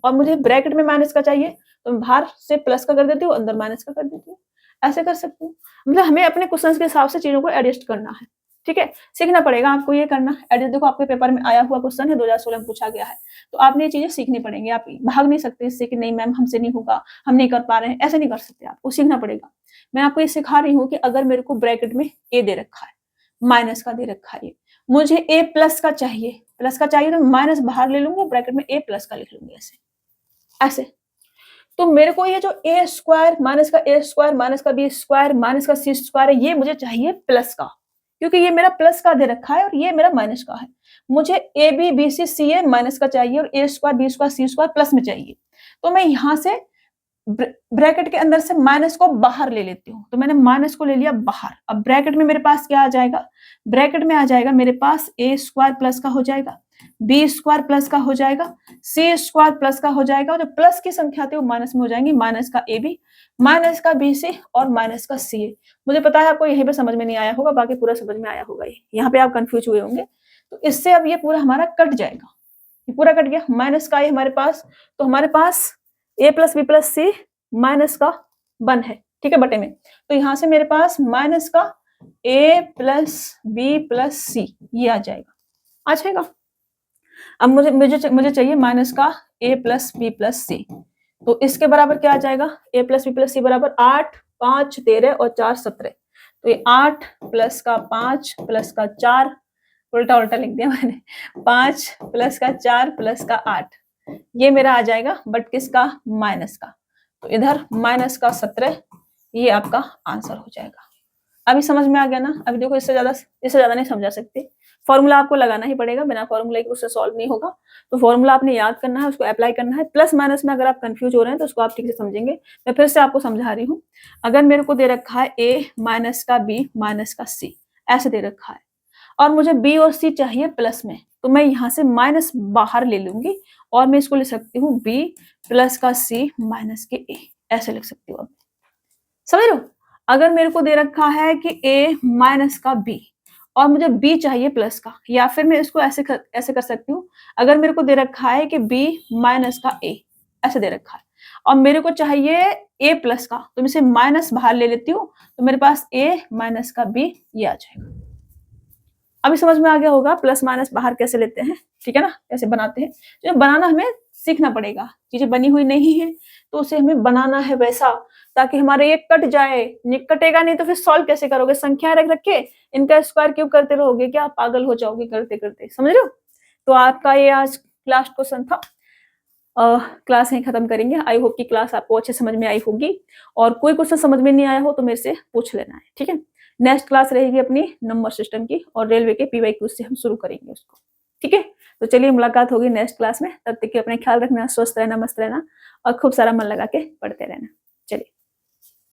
और मुझे ब्रैकेट में माइनस का चाहिए, तो मैं बाहर से प्लस का कर देती हूँ, अंदर माइनस का कर देती हूँ, ऐसे कर सकती हूँ। मतलब हमें अपने क्वेश्चन के हिसाब से चीजों को एडजस्ट करना है, ठीक है, सीखना पड़ेगा आपको ये करना एडजस्ट। देखो आपके पेपर में आया हुआ क्वेश्चन है, 2016 में पूछा गया है, तो आपने ये चीजें सीखनी पड़ेंगी। आप भाग नहीं सकते इससे कि नहीं मैम हमसे नहीं होगा, हम नहीं कर पा रहे हैं, ऐसे नहीं कर सकते, आपको सीखना पड़ेगा। मैं आपको ये सिखा रही हूँ कि अगर मेरे को ब्रैकेट में ए दे रखा है, माइनस का दे रखा है, मुझे ए प्लस का चाहिए, तो माइनस बाहर ले लूंगी, ब्रैकेट में ए प्लस का लिख लूंगी, ऐसे। तो मेरे को ये जो ए स्क्वायर माइनस का बी स्क्वायर माइनस का सी स्क्वायर है, ये मुझे चाहिए प्लस का, क्योंकि ये मेरा प्लस का दे रखा है और ये मेरा माइनस का है। मुझे A B B C C A minus का चाहिए और A square B square C square plus में चाहिए। तो मैं यहाँ से ब्रैकेट के अंदर से माइनस को बाहर ले लेती हूँ, तो मैंने माइनस को ले लिया बाहर। अब ब्रैकेट में मेरे पास क्या आ जाएगा, ब्रैकेट में आ जाएगा मेरे पास a स्क्वायर प्लस का हो जाएगा, b स्क्वायर प्लस का हो जाएगा, c स्क्वायर प्लस का हो जाएगा, और जो प्लस की संख्या थी वो माइनस में हो जाएंगी, माइनस का ab, माइनस का bc और माइनस का ca। मुझे पता है आपको यहीं पे समझ में नहीं आया होगा, बाकी पूरा समझ में आया होगा। ये यहाँ पे आप कंफ्यूज हुए होंगे, तो इससे अब ये पूरा हमारा कट जाएगा, ये पूरा कट गया। माइनस का ये हमारे पास, तो हमारे पास a plus B plus C minus का 1 है, ठीक है, बटे में। तो यहां से मेरे पास माइनस का a प्लस बी प्लस सी ये आ जाएगा। अब मुझे चाहिए माइनस का a प्लस बी प्लस सी, तो इसके बराबर क्या आ जाएगा, a plus B plus C बराबर 8, 5 13 और 4 17। तो ये 8 प्लस का 5 प्लस का 4, उल्टा उल्टा लिख दिया मैंने, 5 प्लस का 4 प्लस का 8, ये मेरा आ जाएगा, बट किसका, माइनस का। तो इधर माइनस का 17, ये आपका आंसर हो जाएगा। अभी समझ में आ गया ना। अभी देखो इससे ज्यादा नहीं समझा सकते, फॉर्मूला आपको लगाना ही पड़ेगा, बिना फॉर्मूला के उससे सॉल्व नहीं होगा। तो फॉर्मूला आपने याद करना है, उसको अप्लाई करना है। प्लस माइनस में अगर आप कंफ्यूज हो रहे हैं तो उसको आप ठीक से समझेंगे। मैं फिर से आपको समझा रही हूँ। अगर मेरे को दे रखा है a माइनस का b माइनस का c, ऐसे दे रखा है, और मुझे b और c चाहिए प्लस में, तो मैं यहाँ से माइनस बाहर ले लूंगी और मैं इसको लिख सकती हूँ b प्लस का c माइनस के a, ऐसे लिख सकती हूँ। समझ रहे हो। अगर मेरे को दे रखा है कि a माइनस का b और मुझे b चाहिए प्लस का, या फिर मैं इसको ऐसे कर सकती हूँ। अगर मेरे को दे रखा है कि b माइनस का a, ऐसे दे रखा है, और मेरे को चाहिए a प्लस का, तो मैं इसे माइनस बाहर ले लेती हूँ, तो मेरे पास a माइनस का b ये आ जाएगा। अभी समझ में आ गया होगा प्लस माइनस बाहर कैसे लेते हैं, ठीक है ना, कैसे बनाते हैं। जो बनाना हमें सीखना पड़ेगा, चीजें बनी हुई नहीं है तो उसे हमें बनाना है वैसा, ताकि हमारे ये कट जाए। ये कटेगा नहीं तो फिर सॉल्व कैसे करोगे, संख्या रख रख के इनका स्क्वायर क्यूब करते रहोगे क्या, पागल हो जाओगे करते करते, समझ रहे हो। तो आपका ये आज लास्ट क्वेश्चन था। क्लास यहीं खत्म करेंगे। आई होप की क्लास आपको अच्छे समझ में आई होगी, और कोई क्वेश्चन समझ में नहीं आया हो तो मेरे से पूछ लेना है, ठीक है। नेक्स्ट क्लास रहेगी अपनी नंबर सिस्टम की, और रेलवे के PYQ से हम शुरू करेंगे उसको, ठीक है। तो चलिए मुलाकात होगी नेक्स्ट क्लास में। तब तक के अपने ख्याल रखना, स्वस्थ रहना, मस्त रहना, और खूब सारा मन लगा के पढ़ते रहना।